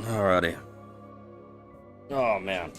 Alrighty. Oh man.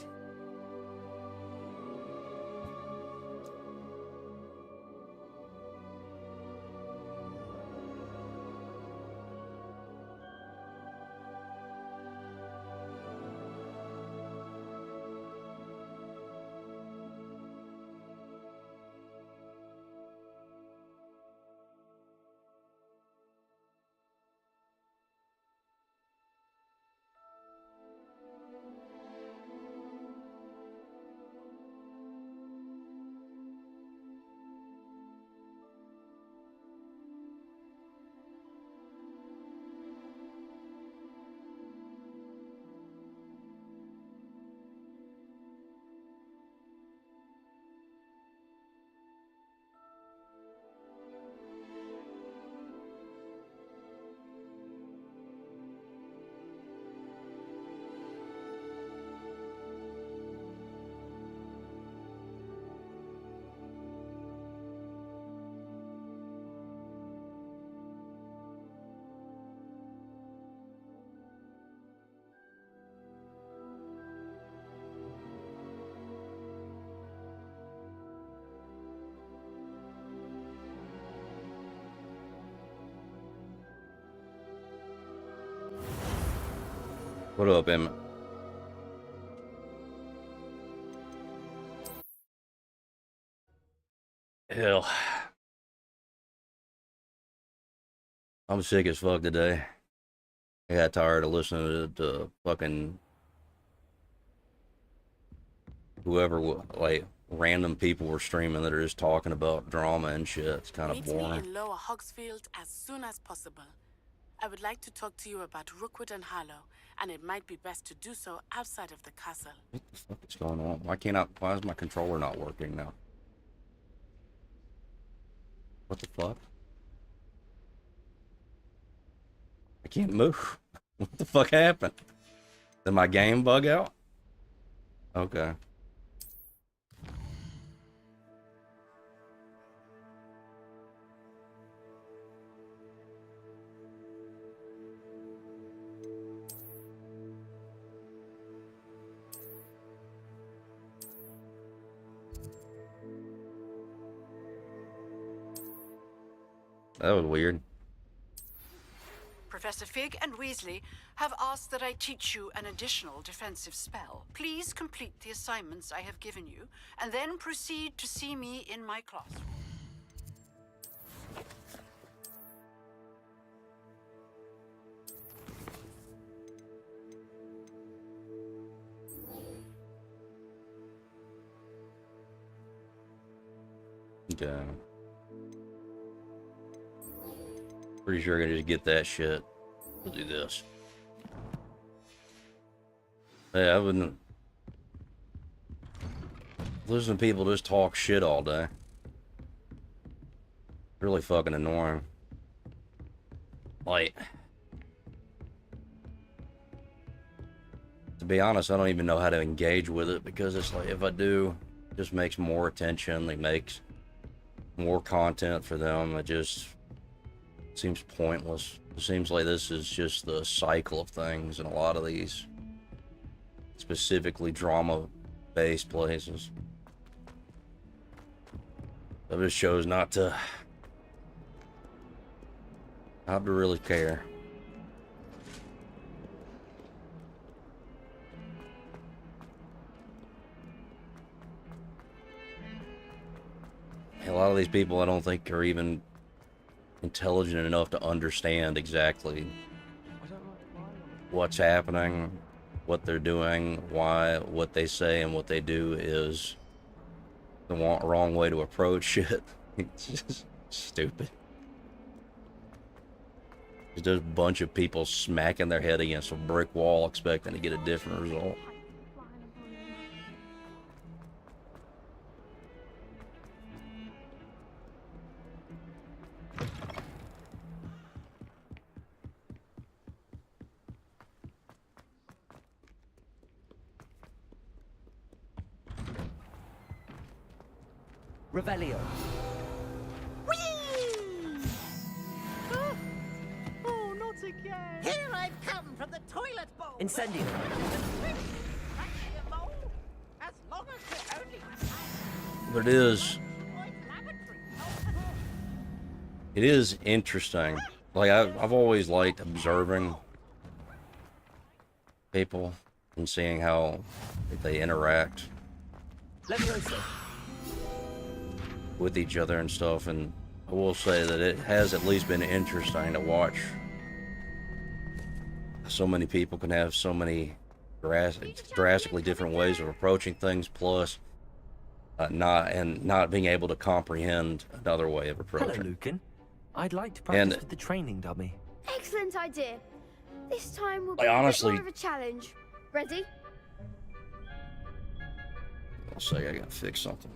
What up, Emmett? Hell, I'm sick as fuck today. I got tired of listening to fucking whoever, like, random people were streaming that are just talking about drama and shit. It's kind of Meet me boring. in Lower Hogsfield as soon as possible. I would like to talk to you about Rookwood and Harlow, and it might be best to do so outside of the castle. What the fuck is going on? Why is my controller not working now? What the fuck? I can't move. What the fuck happened? Did my game bug out? Okay. That was weird. Professor Fig and Weasley have asked that I teach you an additional defensive spell. Please complete the assignments I have given you, and then proceed to see me in my classroom. Okay. Pretty sure I can just get that shit. We'll do this. Hey, I wouldn't listen to people just talk shit all day. Really fucking annoying. Like, to be honest, I don't even know how to engage with it, because it's like, if I do, it just makes more attention, it makes more content for them. It just seems pointless. It seems like this is just the cycle of things in a lot of these specifically drama-based places. I just chose not to really care. A lot of these people I don't think are even intelligent enough to understand exactly what's happening, what they're doing, why what they say and what they do is the wrong way to approach shit. It's just stupid. It's just a bunch of people smacking their head against a brick wall expecting to get a different result. Revelio. Whee! Ah! Oh, not again. Here I've come from the toilet bowl. Incendio. As long as we're only But it is interesting. Like I've always liked observing people and seeing how they interact Leviosa. with each other and stuff, and I will say that it has at least been interesting to watch. So many people can have so many drastically different ways of approaching things, plus not being able to comprehend another way of Hello, approaching. Lucan. I'd like to practice with the training dummy. Excellent idea. This time will be Like, a bit honestly- more of a challenge. Ready? I'll say I gotta fix something.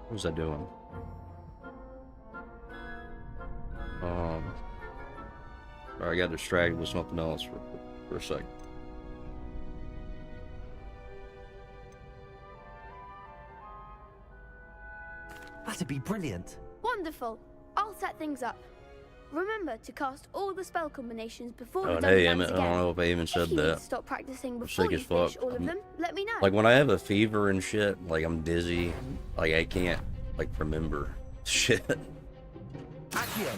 What was I doing? I got distracted with something else for a second. That'd be brilliant. Wonderful. I'll set things up. Remember to cast all the spell combinations before Oh, the and dummy hey, lands Emmett, I again. don't know if I even If said you need to that. stop practicing I'm before sick you as finish fuck. all of them, let me know. Like when I have a fever and shit, like I'm dizzy, like I can't like remember shit. Accio.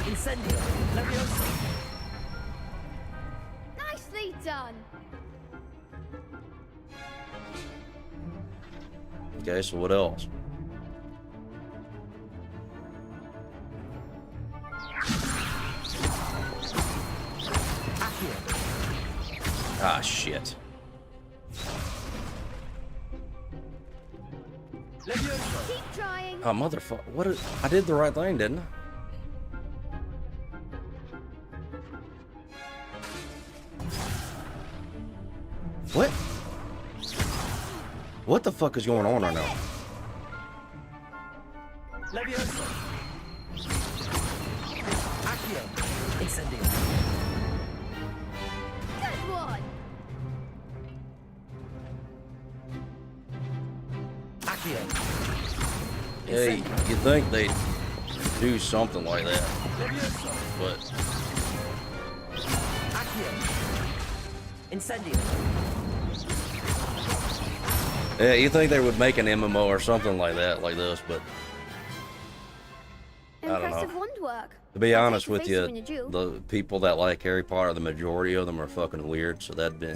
Incendio. Leviosa. Nicely done. Okay, so what else? Accio. Ah, shit. Leviosa. Keep trying. Oh, motherfucker. What is... I did the right thing, didn't I? What? What the fuck is going on right now? Leviosa. Accio. Incendio. Good one. Accio. Hey, you think they'd do something like that, Leviosa. but Accio. Incendio. yeah, you think they would make an MMO or something like that, like this, but don't know. Impressive wondwork. to be I'll honest take your with face you, when you do. the people that like Harry Potter, the majority of them are fucking weird, so that'd be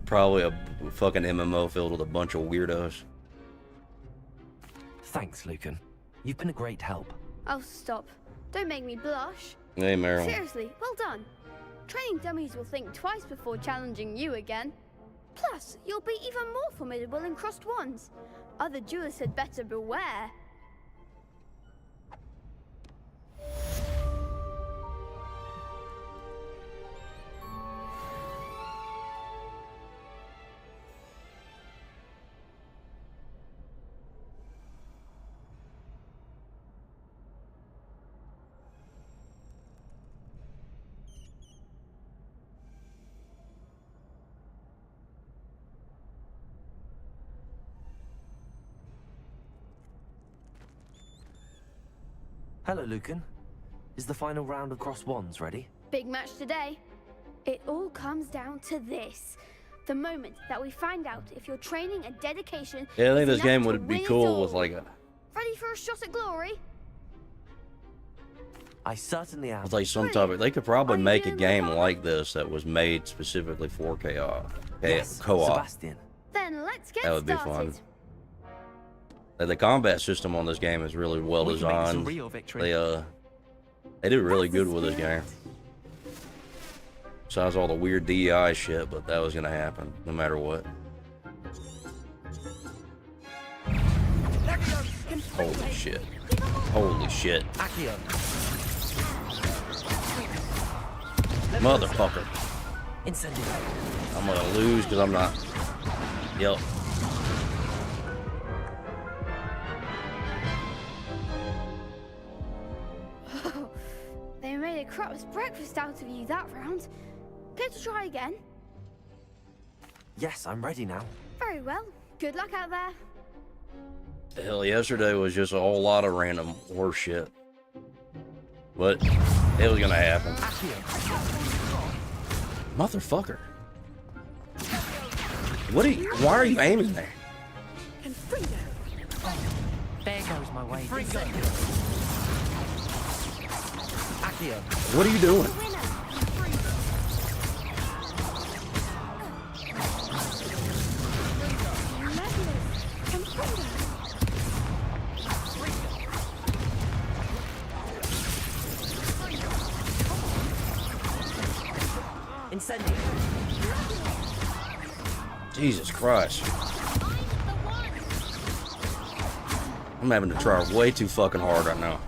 probably a fucking MMO filled with a bunch of weirdos. Thanks, Lucan. You've been a great help. Oh, stop. Don't make me blush. Hey, Meryl. Seriously, well done. Training dummies will think twice before challenging you again. Plus, you'll be even more formidable in crossed wands. Other duelists had better beware. Hello, Lucan. Is the final round of Cross Wands ready? Big match today. It all comes down to this. The moment that we find out if your training and dedication Yeah, I think is this enough game to would be win it cool all. with like a... Ready for a shot at glory? I certainly am. It's like some type of, they could probably make a game like this that was made specifically for co-op. Yes, Co-op. Sebastian. Then let's get That would be started. fun. The combat system on this game is really well We can make this a designed. real victory. They did really That's the good with this game. spirit. Besides all the weird DEI shit, but that was gonna happen no matter what. Holy shit. Holy shit. Accio. Motherfucker. Incendio. I'm gonna lose because I'm not. Yep. They made a crap's breakfast out of you that round. Care to try again? Yes, I'm ready now. Very well. Good luck out there. Hell, yesterday was just a whole lot of random horse shit. But it was gonna happen. Motherfucker. Why are you aiming there? There goes my way. Accio. What are you doing? Incendio. Jesus Christ. I'm having to try way too fucking hard right now.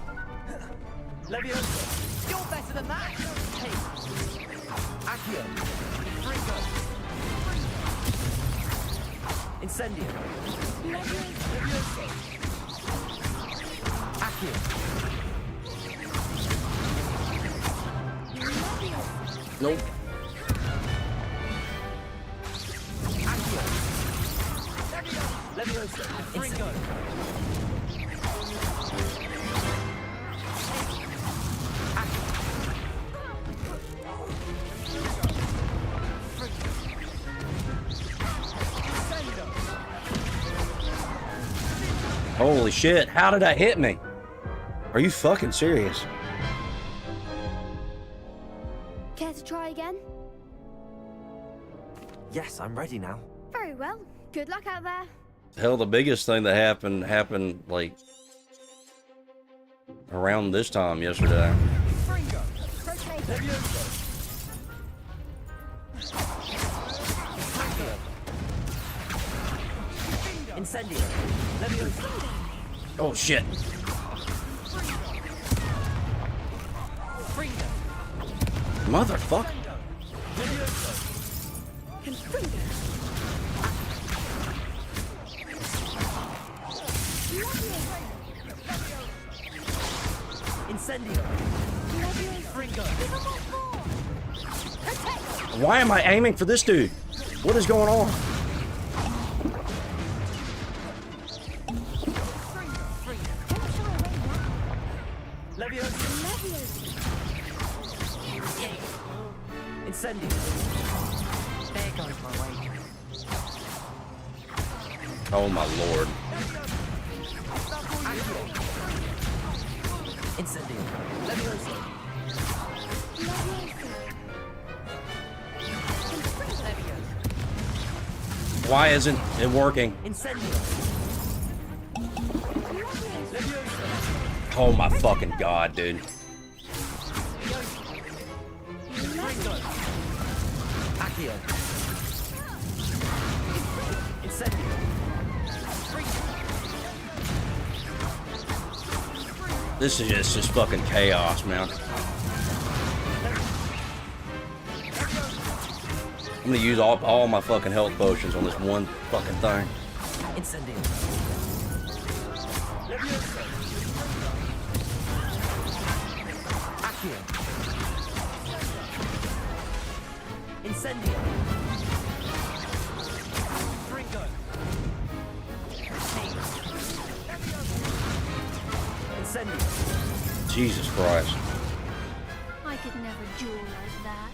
Leviosa. You're better than that. Accio. Incendio. Accio. Nope. Accio. Leviosa. Incendio. Holy shit, how did that hit me? Are you fucking serious? Care to try again? Yes, I'm ready now. Very well. Good luck out there. Hell, the biggest thing that happened like around this time yesterday. Incendio. Leviosa. Oh shit. Motherfucker. Incendio. Why am I aiming for this dude? What is going on? Leviosa. Incendio. There goes my way. Oh my lord. Incendio. Leviosa. Why isn't it working? Incendio. Leviosa. Oh my fucking god, dude. Accio. Incendio. This is just fucking chaos, man. I'm gonna use all my fucking health potions on this one fucking thing. Incendio. Accio. Incendio. Incendio. Jesus Christ. I could never duel like that.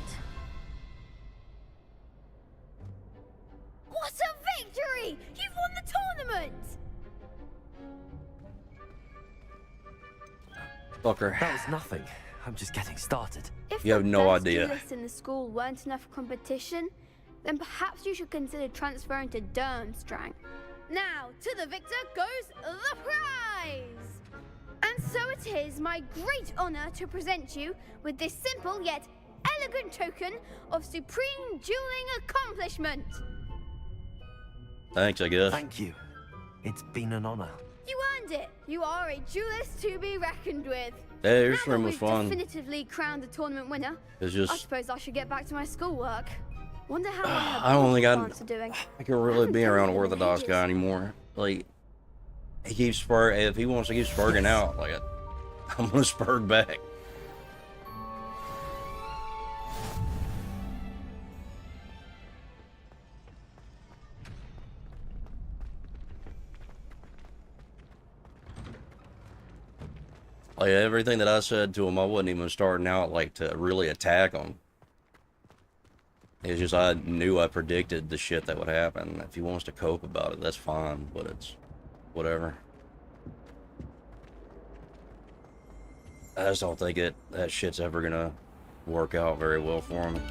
What a victory! You've won the tournament! Fucker. That was nothing. I'm just getting started. If You have the no best idea. duelists in the school weren't enough competition, then perhaps you should consider transferring to Durmstrang. Now, to the victor goes the prize! And so it is my great honor to present you with this simple yet elegant token of supreme dueling accomplishment. Thanks, I guess. Thank you. It's been an honor. You earned it. You are a duelist to be reckoned with. Hey, your Now that stream was we've fun. definitively crowned the tournament winner, It's I just, suppose I should get back to my schoolwork. Wonder how my I don't think plants are doing. I can really be around an Haven't done it in Orthodox guy ages. anymore. Like, he keeps if he wants to keep spurging out, like, I'm gonna spurg back. Like, everything that I said to him, I wasn't even starting out, like, to really attack him. It's just, I knew I predicted the shit that would happen. If he wants to cope about it, that's fine, but it's whatever. I just don't think that shit's ever gonna work out very well for him.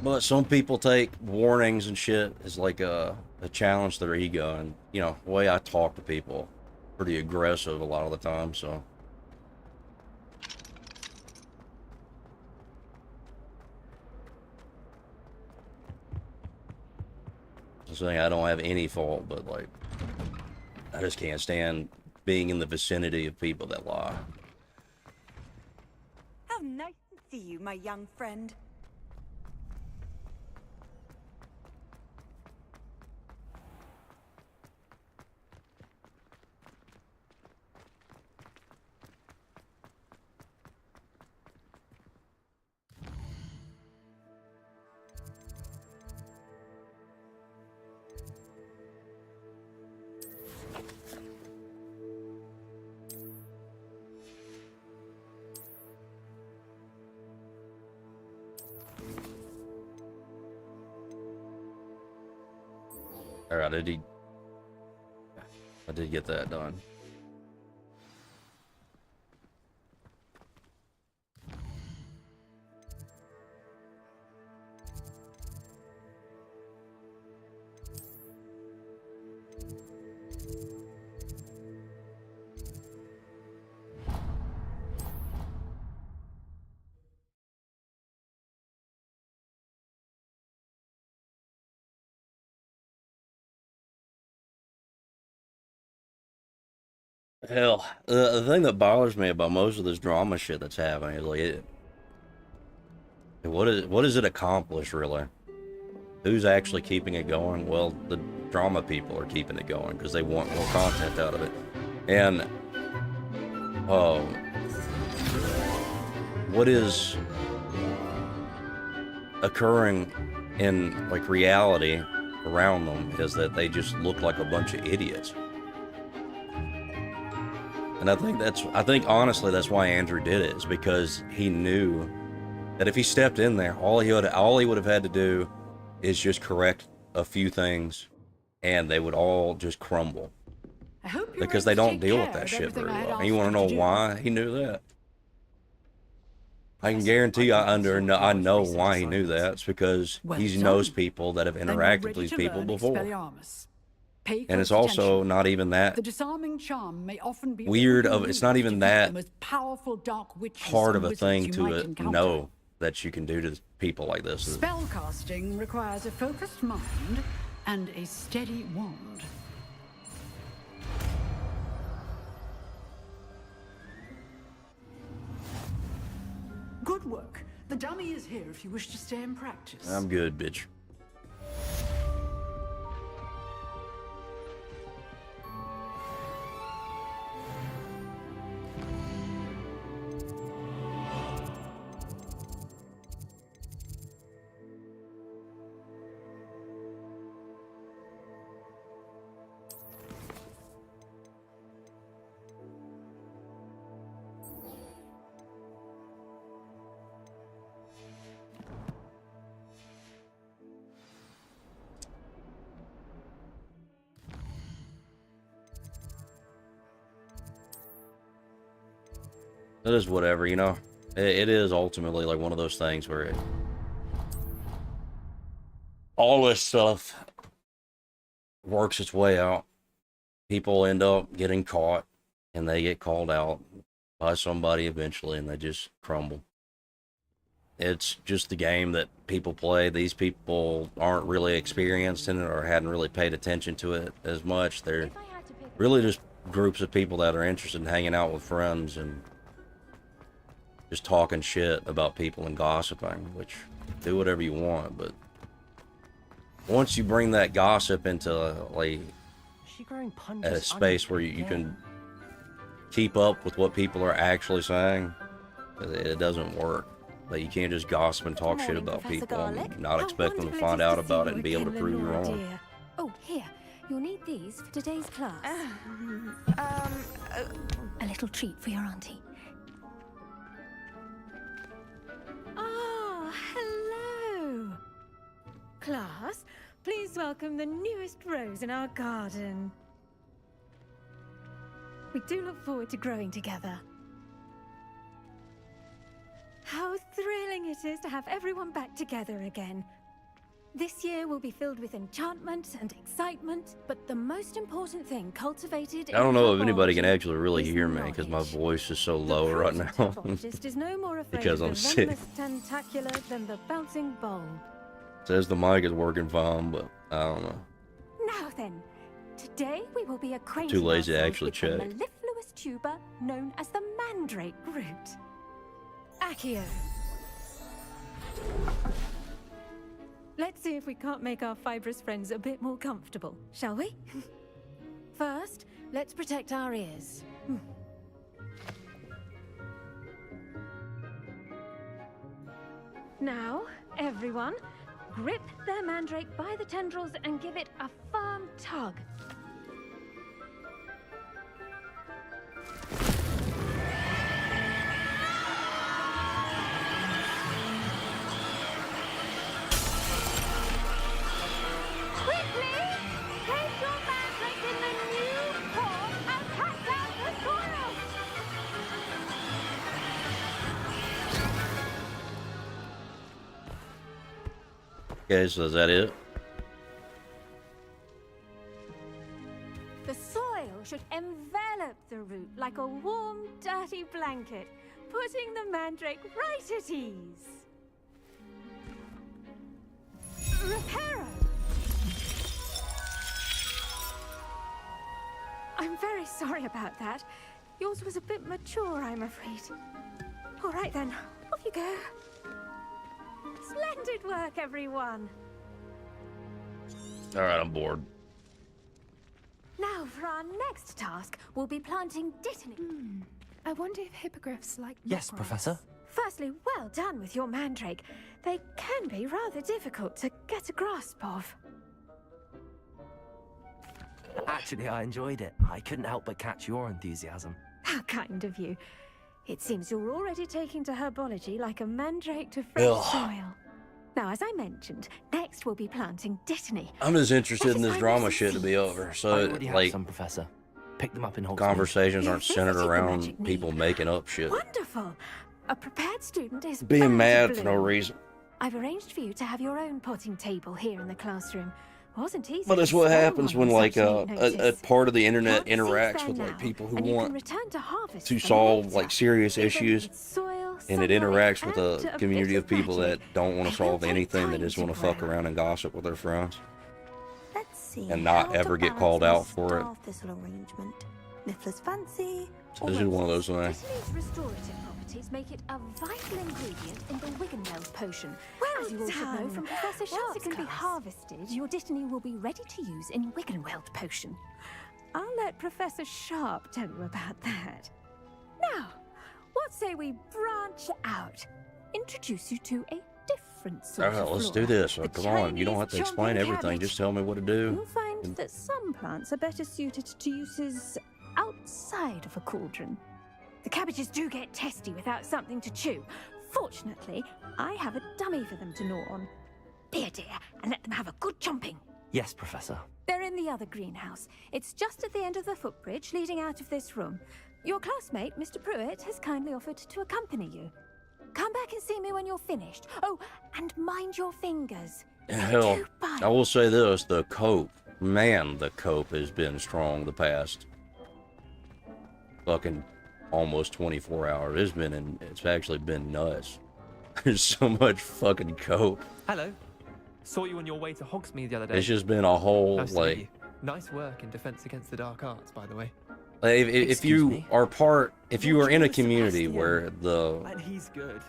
But some people take warnings and shit as like a challenge to their ego, and you know, the way I talk to people, pretty aggressive a lot of the time, so. I'm saying I don't have any fault, but like, I just can't stand being in the vicinity of people that lie. How nice to see you, my young friend. Alright, I did get that done. Hell, the thing that bothers me about most of this drama shit that's happening is like, what does it accomplish really? Who's actually keeping it going? Well, the drama people are keeping it going because they want more content out of it. And what is occurring in like reality around them is that they just look like a bunch of idiots. And I think honestly that's why Andrew did it, is because he knew that if he stepped in there, all he would have had to do is just correct a few things, and they would all just crumble. I hope you're Because able they to don't take deal care with that of shit everything very I had well. And asked you want to you know do. why he knew that? I can guarantee you, I know why he knew that. It's because Well he done. knows people that have Then you're interacted ready with these to people learn before. Expelliarmus. Pay And it's close also attention. not even that The disarming charm may often be weird all you of, it's need not to even defeat that the most powerful dark witches hard and of a wizards thing you to might encounter. know that you can do to people like this. Spellcasting requires a focused mind and a steady wand. Good work. The dummy is here if you wish to stay in practice. I'm good, bitch. It is whatever, you know. It is ultimately like one of those things where all this stuff works its way out. People end up getting caught, and they get called out by somebody eventually, and they just crumble. It's just the game that people play. These people aren't really experienced in it or hadn't really paid attention to it as much. They're really just groups of people that are interested in hanging out with friends and just talking shit about people and gossiping, which do whatever you want, but once you bring that gossip into like a space where you can keep up with what people are actually saying, it doesn't work. Like, you can't just gossip and talk shit about people and not expect them to find out about it and be able to prove you wrong. Oh, here. You'll need these for today's class. A little treat for your auntie. Oh, hello. Class, please welcome the newest rose in our garden. We do look forward to growing together. How thrilling it is to have everyone back together again. This year will be filled with enchantment and excitement, but the most important thing cultivated. I don't know if anybody can actually really hear me because my voice is so low right now. Is no more afraid Because of I'm the sick. venomous tentacular than the bouncing bulb. Says the mic is working fine, but I don't know. Now then, today we will be acquainted Too lazy to ourselves actually with check. the mellifluous tuber known as the mandrake root. Accio. Let's see if we can't make our fibrous friends a bit more comfortable, shall we? First, let's protect our ears. Now, everyone, grip their mandrake by the tendrils and give it a firm tug. Quickly! Place your mandrake in the new pot and pack down the soil! Okay, so is that it? The soil should envelop the root like a warm, dirty blanket, putting the mandrake right at ease. Reparo! I'm very sorry about that. Yours was a bit mature, I'm afraid. All right then, off you go. Splendid work, everyone. All right, I'm bored. Now, for our next task, we'll be planting dittany. I wonder if hippogriffs like Yes, knockrocks. Professor. Firstly, well done with your mandrake. They can be rather difficult to get a grasp of. Actually, I enjoyed it. I couldn't help but catch your enthusiasm. How kind of you. It seems you're already taking to herbology like a mandrake to fresh Ugh. soil. Now, as I mentioned, next we'll be planting dittany. I'm just interested in this Satisfy drama your shit to be over. I So, already have like, some, Professor. Pick them up in Hogsmeade. conversations You aren't centered visited the around Magic people Mead. making up shit. Wonderful! A prepared student is bound Being to mad for no bloom. reason. I've arranged for you to have your own potting table here in the classroom. Wasn't easy. But that's to what spell happens one when, on like, such a late notice. part of the internet Plant seeds interacts there with, now, like, people who and you can want return to harvest to them solve, later. like, serious If they issues, need soil, and it sunlight, interacts with and a a community bit of people magic, that don't want they to will solve take anything. They time just want to grow. fuck around and gossip with their friends. Let's see. And not how ever to get balance called my out for it. star thistle arrangement. Niffler's fancy. So this is one of those things. Dittany's restorative properties make it a vital ingredient in the Wiggenweld potion. Well As you all should know done. from Professor Once Sharp's it can be class. Harvested, your Dittany will be ready to use in Wiggenweld potion. I'll let Professor Sharp tell you about that. Now, what say we branch out? Introduce you to a different sort Alright, of let's flora. do this. The Come on, you don't have to Chinese explain chomping everything. cabbage. Just tell me what to do. You'll find that some plants are better suited to uses outside of a cauldron. The cabbages do get testy without something to chew. Fortunately, I have a dummy for them to gnaw on. Be a dear and let them have a good chomping. Yes, Professor. They're in the other greenhouse. It's just at the end of the footbridge leading out of this room. Your classmate, Mr. Pruitt, has kindly offered to accompany you. Come back and see me when you're finished. Oh, and mind your fingers. Hell, Too bite. I will say this, the cope, man, the cope has been strong the past fucking almost 24 hours. It's actually been nuts. There's so much fucking cope. Hello. Saw you on your way to Hogsmeade the other day. It's just been a whole, Nice to meet like... you. Nice work in Defense Against the Dark Arts, by the way. If you are in a community Sebastian. where And he's good.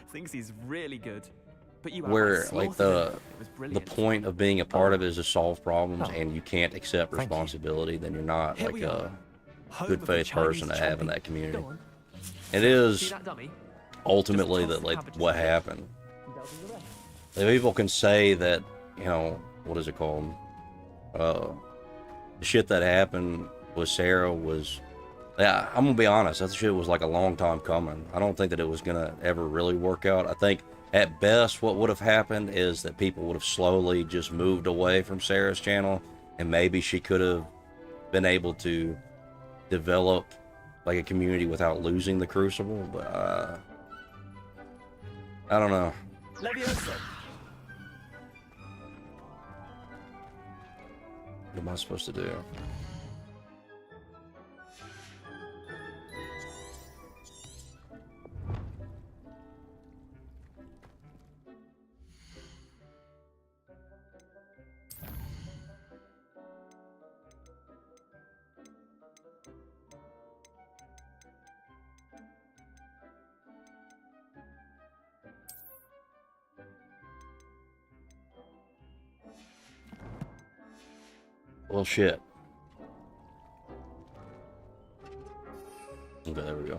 Thinks he's really good. But you where like the brilliant. point of being a part of it is to solve problems, Oh. and you can't accept Thank you. responsibility, then you're not Here like we a are. Home good of the faith person to Chinese have in chomping. that community. Go on. It See is that dummy? ultimately Just that toss like the cabbages what in. happened. And that'll be the rest. Like, people can say that, you know, what is it called? The shit that happened with Sarah was, yeah, I'm gonna be honest, that shit was like a long time coming. I don't think that it was gonna ever really work out. I think at best what would have happened is that people would have slowly just moved away from Sarah's channel, and maybe she could have been able to develop like a community without losing the Crucible, but I don't know. Leviosa. What am I supposed to do? Well, shit. Okay, there we go.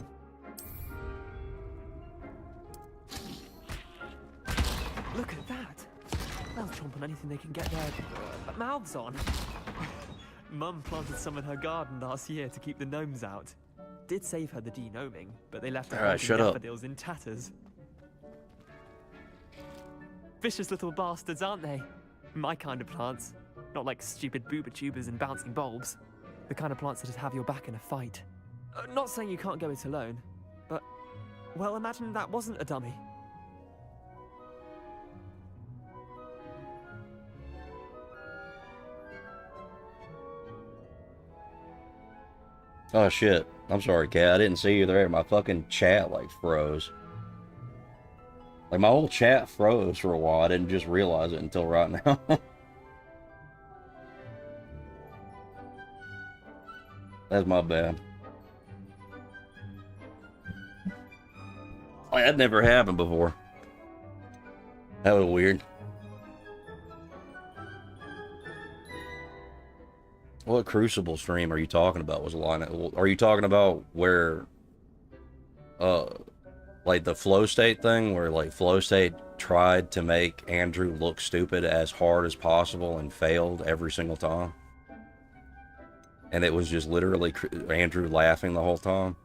Look at that. They'll chomp on anything they can get their mouths on. Mum planted some in her garden last year to keep the gnomes out. Did save her the de-gnoming, but they left her Alright, shut up. daffodils in tatters. Vicious little bastards, aren't they? My kind of plants. Not like stupid booba tubers and bouncing bulbs. The kind of plants that just have your back in a fight. Not saying you can't go it alone, but, well, imagine that wasn't a dummy. Oh shit. I'm sorry, Kat. I didn't see you there. My fucking chat like froze. Like my whole chat froze for a while. I didn't just realize it until right now. That's my bad. Like, that never happened before. That was weird. What Crucible stream are you talking about? Was a line? Are you talking about where, like the flow state thing, where like flow state tried to make Andrew look stupid as hard as possible and failed every single time? And it was just literally Andrew laughing the whole time.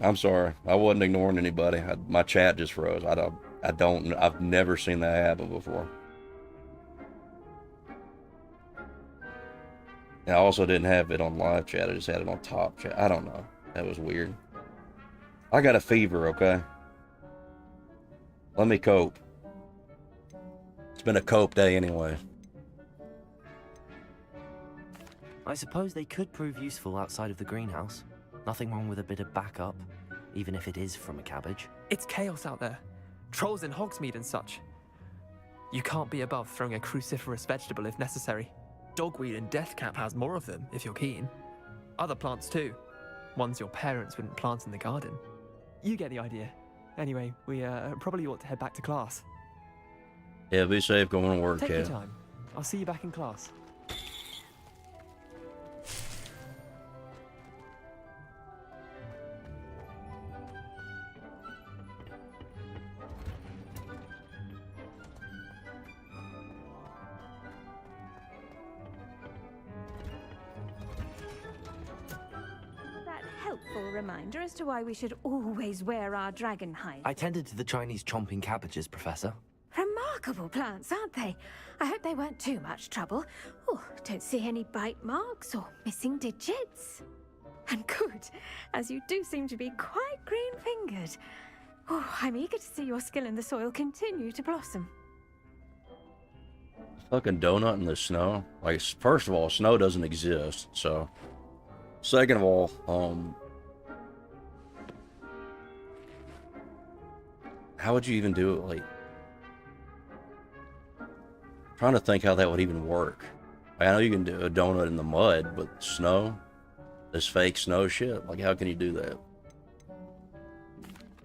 I'm sorry. I wasn't ignoring anybody. My chat just froze. I've never seen that happen before. And I also didn't have it on live chat. I just had it on top chat. I don't know. That was weird. I got a fever, okay? Let me cope. It's been a cope day anyway. I suppose they could prove useful outside of the greenhouse. Nothing wrong with a bit of backup, even if it is from a cabbage. It's chaos out there. Trolls in Hogsmeade and such. You can't be above throwing a cruciferous vegetable if necessary. Dogweed and deathcap has more of them, if you're keen. Other plants too. Ones your parents wouldn't plant in the garden. You get the idea. Anyway, we probably ought to head back to class. Yeah, be safe going to work, Take your Kat. time. I'll see you back in class. That help helpful reminder as to why we should always wear our dragon hide. I tended to the Chinese chomping cabbages, Professor. Remarkable plants, aren't they? I hope they weren't too much trouble. Oh, don't see any bite marks or missing digits. And good, as you do seem to be quite green-fingered. Oh, I'm eager to see your skill in the soil continue to blossom. Fucking donut in the snow. Like, first of all, snow doesn't exist, so. Second of all, how would you even do it? Like, trying to think how that would even work. I know you can do a donut in the mud, but snow, this fake snow shit. Like, how can you do that?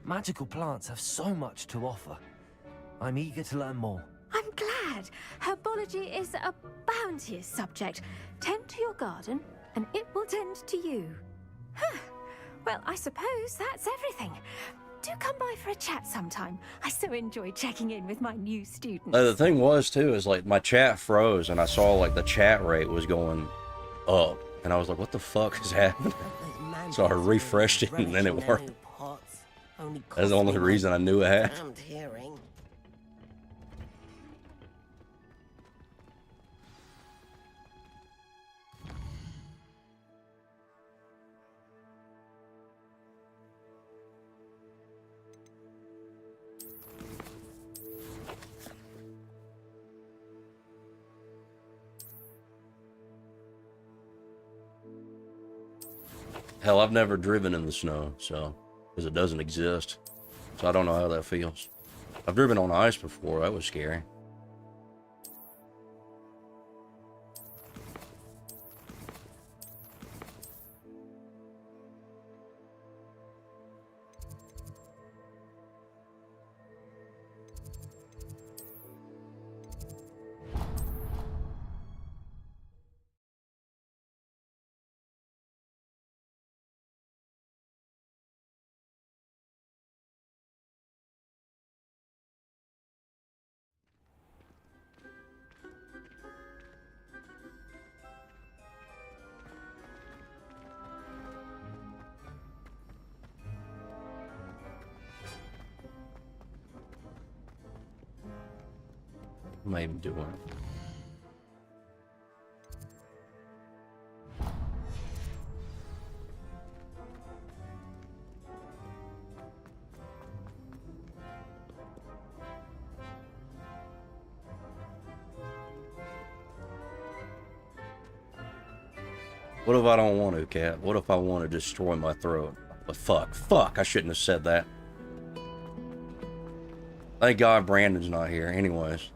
Magical plants have so much to offer. I'm eager to learn more. I'm glad. Herbology is a bounteous subject. Tend to your garden, and it will tend to you. Huh. Well, I suppose that's everything. Do come by for a chat sometime. I so enjoy checking in with my new students. The thing was, too, is like my chat froze, and I saw like the chat rate was going up. And I was like, what the fuck is happening? So I refreshed it, and then it worked. That's the only reason I knew it happened. Hell, I've never driven in the snow, so, because it doesn't exist. So I don't know how that feels. I've driven on ice before, that was scary. What am I even doing? What if I don't want to, Cat? What if I want to destroy my throat? But fuck, I shouldn't have said that. Thank God Brandon's not here, anyways.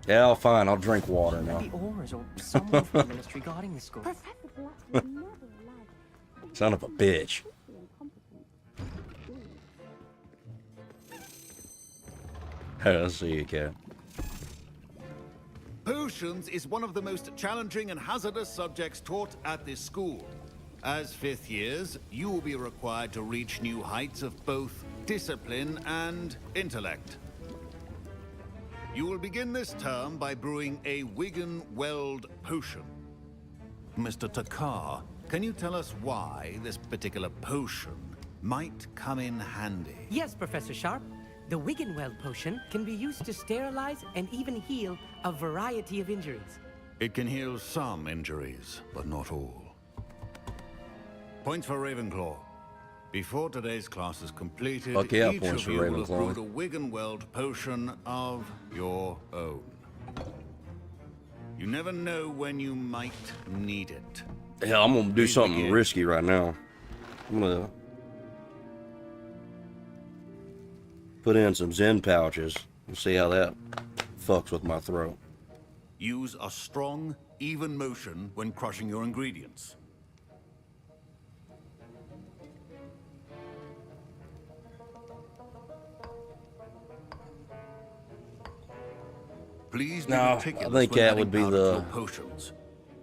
Yeah, fine, I'll drink water now. Maybe Auras or someone from the ministry guarding the school. Son of a bitch. I'll see you, Cat. Potions is one of the most challenging and hazardous subjects taught at this school. As fifth years, you will be required to reach new heights of both discipline and intellect. You will begin this term by brewing a Wigan-Weld potion. Mr. Takar, can you tell us why this particular potion might come in handy? Yes, Professor Sharp. The Wigan-Weld potion can be used to sterilize and even heal a variety of injuries. It can heal some injuries, but not all. Points for Ravenclaw. Before today's class is completed, Fuck yeah, each points of for you will have Ravenclaw. brewed a Wigan-Weld potion of your own. You never know when you might need it. Hell, I'm gonna do Please something begin. risky right now. I'm gonna put in some Zen pouches and see how that fucks with my throat. Use a strong, even motion when crushing your ingredients. Please be No, I meticulous think when that adding would be powder to the- your potions.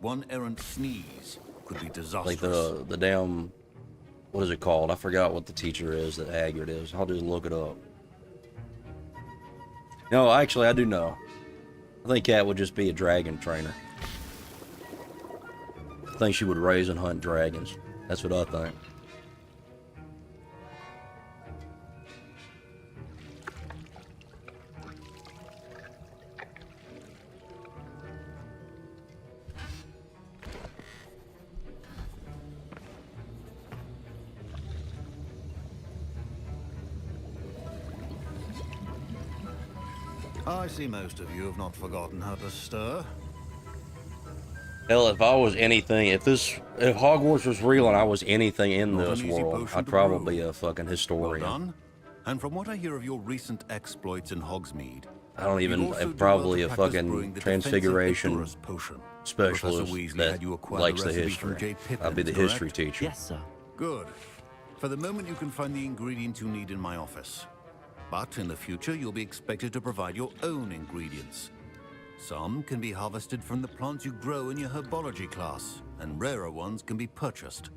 One errant sneeze could be disastrous. Like the damn, what is it called? I forgot what the teacher is that Haggard is. I'll just look it up. No, actually, I do know. I think Cat would just be a dragon trainer. I think she would raise and hunt dragons. That's what I think. I see most of you have not forgotten how to stir. Hell, if I was anything, if Hogwarts was real and I was anything in Not this an easy world, potion I'd to probably be brew. a fucking Well historian. done. And from what I hear of your recent exploits in Hogsmeade, I don't you'd even, also do probably well a to practice fucking brewing the defensive transfiguration Epirus potion. specialist Professor Weasley that had you acquire likes the the recipe from history. J. I'd be the Pippin, history correct? teacher. Yes, sir. Good. For the moment, you can find the ingredients you need in my office. But in the future, you'll be expected to provide your own ingredients. Some can be harvested from the plants you grow in your herbology class, and rarer ones can be purchased.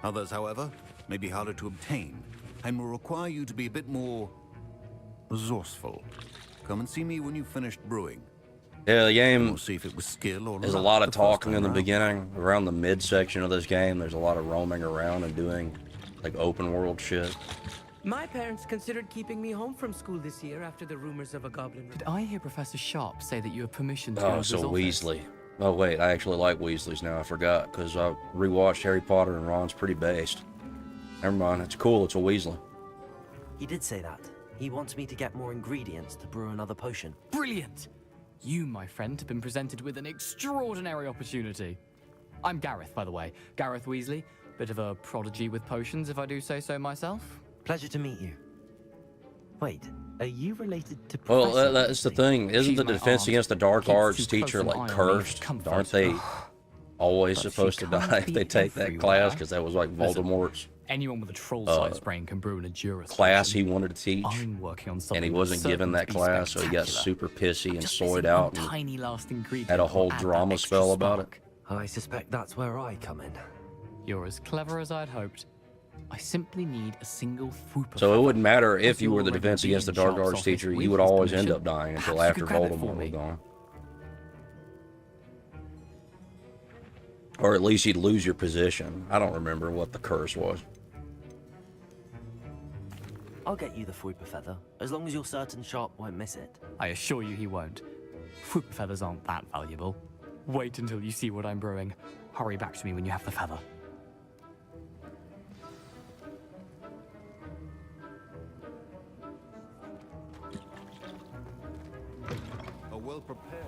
Others, however, may be harder to obtain, and will require you to be a bit more resourceful. Come and see me when you've finished brewing. Yeah, the game, We'll see if it was skill or there's a luck lot of the first talking time in the round. beginning. Around the mid-section of this game, there's a lot of roaming around and doing, like, open-world shit. My parents considered keeping me home from school this year after the rumors of a goblin. Did I hear Professor Sharp say that you have permission to Oh, enter so his office? Weasley. Oh, wait, I actually like Weasleys now. I forgot, because I rewatched Harry Potter and Ron's pretty based. Never mind, it's cool, it's a Weasley. He did say that. He wants me to get more ingredients to brew another potion. Brilliant! You, my friend, have been presented with an extraordinary opportunity. I'm Gareth, by the way. Gareth Weasley. Bit of a prodigy with potions, if I do say so myself. Pleasure to meet you. Wait, are you related to Well, Professor that's the Weasley? thing. Isn't She's the my Defense aunt. Against the Dark Keeps Arts too teacher, close an like, eye on me for cursed? comfort. Aren't they always But she supposed to can't die if be they take that everywhere. class? Because that was, like, Listen, Voldemort's Anyone with a troll-sized brain can brew an Edurus class potion. he wanted to teach. I'm working on something And he that's wasn't given certain that to be class, so he got spectacular. super pissy and Just soyed missing out one and tiny last ingredient had a will whole add that drama extra spell about it. spark. I suspect that's where I come in. You're as clever as I'd hoped. I simply need a single Fwooper So it feather. wouldn't matter if Plus you were you'll the already Defense be Against the in Dark Sharp's Arts office teacher, with you would his always end permission. up dying until Perhaps you after could grab it for Voldemort was me. gone. Or at least you'd lose your position. I don't remember what the curse was. I'll get you the Fwooper feather, as long as you're certain Sharp won't miss it. I assure you he won't. Fwooper feathers aren't that valuable. Wait until you see what I'm brewing. Hurry back to me when you have the feather. A well-prepared.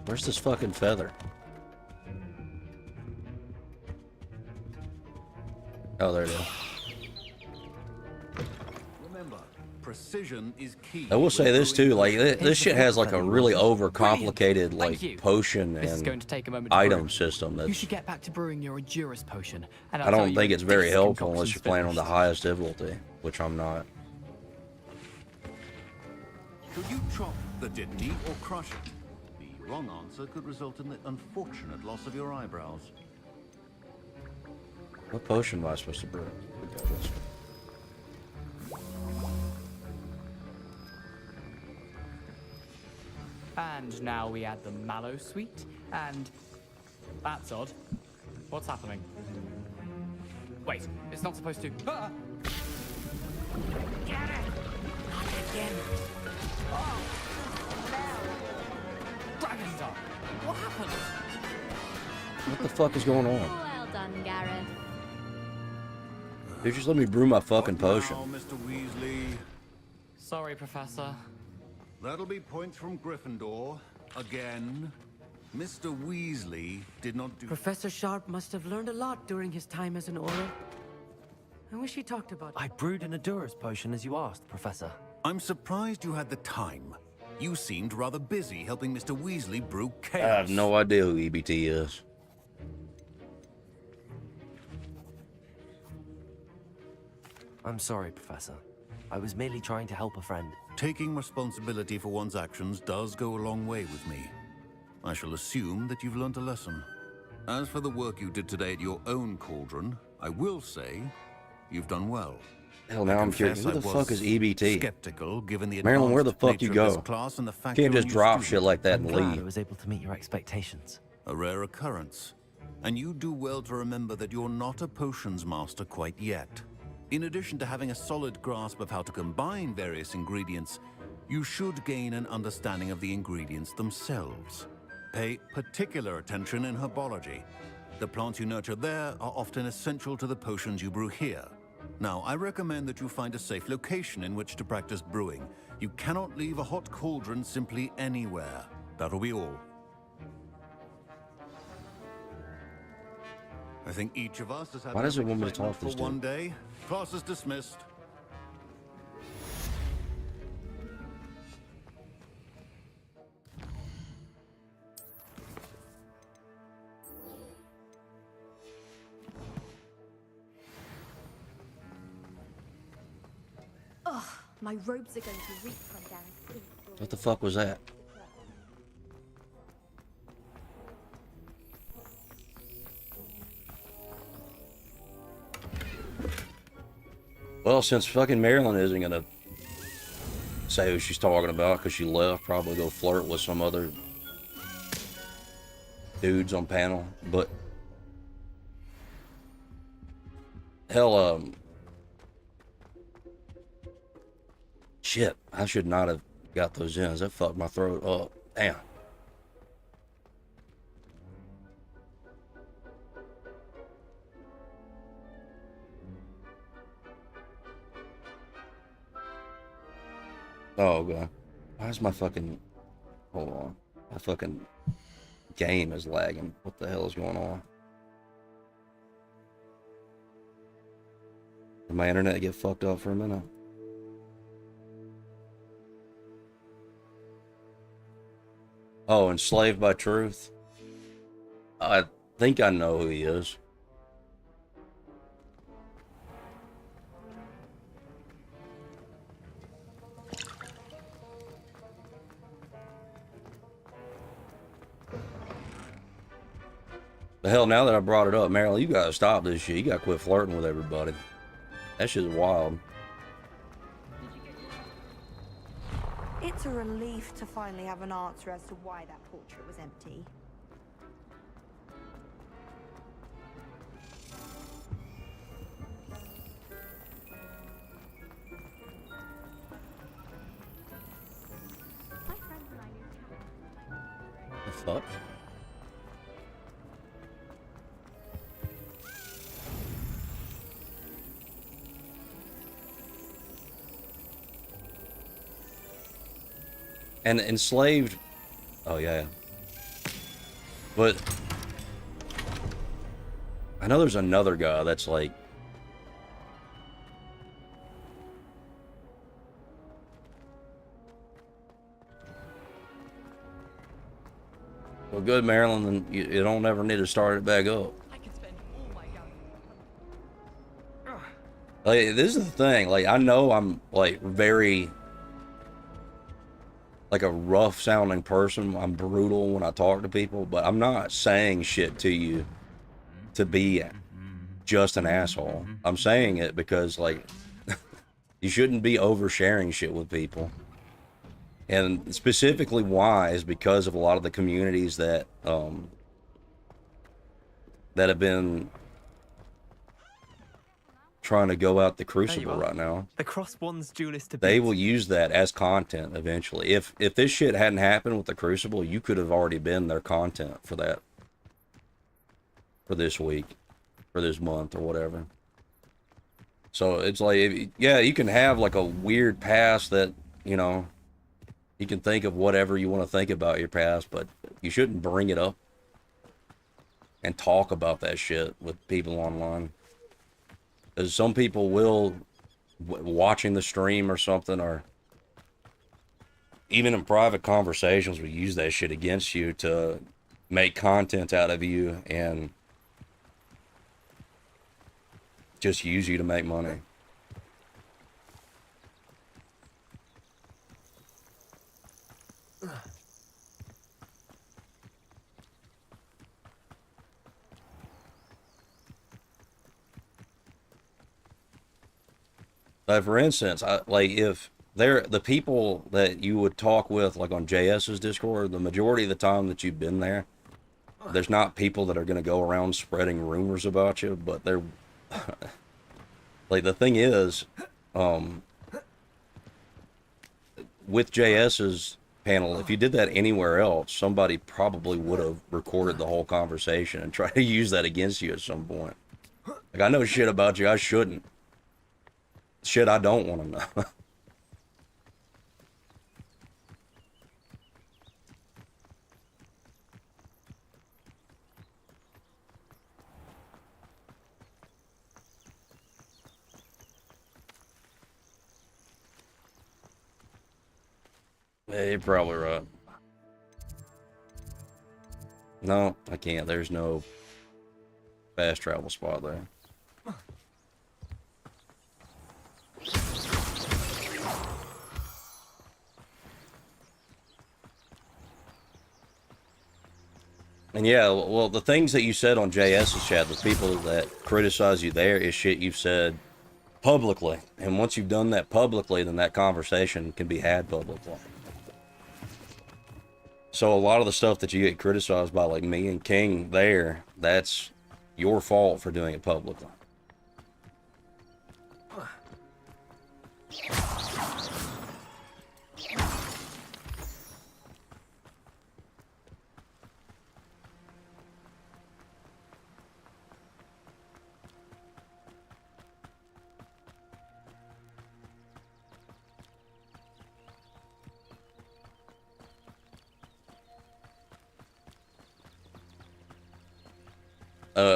Where's this fucking feather? Oh, there it is. Remember, precision is key. I will say this too, like this shit has like a really overcomplicated Thank like you. potion This is going and to take a moment to item brew. system You that's should get back to brewing your Edurus potion. And I I'll tell don't you think when it's very this helpful unless you're concoction's playing on the finished. highest difficulty, which I'm not. Could you chop the Dittany or crush it? The wrong answer could result in the unfortunate loss of your eyebrows. What potion am I supposed to brew? We got this. And now we add the mallow sweet, and that's odd. What's happening? Wait, it's not supposed to. Ah! Get it! Not again. Oh, no. Dragon Dog. What happened? What the fuck is going on? Well done, Gareth. Dude, just let me brew my fucking potion. Now, Mr. Weasley. Sorry, Professor. That'll be points from Gryffindor. Again. Mr. Weasley did not do... Professor Sharp must have learned a lot during his time as an Auror. I wish he talked about it. I brewed an Edurus potion as you asked, Professor. I'm surprised you had the time. You seemed rather busy helping Mr. Weasley brew I chaos. have no idea who EBT is. I'm sorry, Professor. I was merely trying to help a friend. Taking responsibility for one's actions does go a long way with me. I shall assume that you've learnt a lesson. As for the work you did today at your own cauldron, I will say you've done well. Hell, now I'm curious. Who the fuck is EBT? Skeptical, given the Marilyn, where the fuck you go? Class and the fact Can't you're a just new drop student. shit like that and I'm glad leave. I was able to meet your expectations. A rare occurrence. And you do well to remember that you're not a potions master quite yet. In addition to having a solid grasp of how to combine various ingredients, you should gain an understanding of the ingredients themselves. Pay particular attention in herbology. The plants you nurture there are often essential to the potions you brew here. Now, I recommend that you find a safe location in which to practice brewing. You cannot leave a hot cauldron simply anywhere. That'll be all. I think each of us has had Why does it enough want me to excitement talk this for to? one day. Class is dismissed. Ugh, my robes are going to reek from down. What the fuck was that? Well, since fucking Marilyn isn't gonna say who she's talking about because she left, probably go flirt with some other dudes on panel, but hell, shit, I should not have got those in. That fucked my throat up. Damn. Oh, God. Why is my fucking... Hold on. My fucking game is lagging. What the hell is going on? Did my internet get fucked up for a minute? Oh, Enslaved by Truth? I think I know who he is. The hell, now that I brought it up, Marilyn, you gotta stop this shit. You gotta quit flirting with everybody. That shit's wild. It's a relief to finally have an answer as to why that portrait was empty. The fuck? And Enslaved, oh yeah, but I know there's another guy that's like, well, good, Marilyn, then you don't ever need to start it back up. Like, this is the thing, like, I know I'm like very like a rough sounding person. I'm brutal when I talk to people, but I'm not saying shit to you to be just an asshole. I'm saying it because like you shouldn't be oversharing shit with people. And specifically why is because of a lot of the communities that that have been trying to go out the Crucible right now. The Cross One's duelist to They beat. will use that as content eventually. If this shit hadn't happened with the Crucible, you could have already been their content for that, for this week, for this month, or whatever. So it's like, yeah, you can have like a weird past that, you know, you can think of whatever you want to think about your past, but you shouldn't bring it up and talk about that shit with people online. Because some people will, watching the stream or something, or even in private conversations, will use that shit against you to make content out of you and just use you to make money. Like for instance, if they're the people that you would talk with, like on JS's Discord, the majority of the time that you've been there, there's not people that are going to go around spreading rumors about you, but they're like the thing is, with JS's panel, if you did that anywhere else, somebody probably would have recorded the whole conversation and tried to use that against you at some point. Like, I know shit about you I shouldn't. Shit I don't want to know. Yeah, you're probably right. No, I can't. There's no fast travel spot there. And yeah, well, the things that you said on JS's chat, the people that criticize you there is shit you've said publicly. And once you've done that publicly, then that conversation can be had publicly. So a lot of the stuff that you get criticized by, like me and King there, that's your fault for doing it publicly.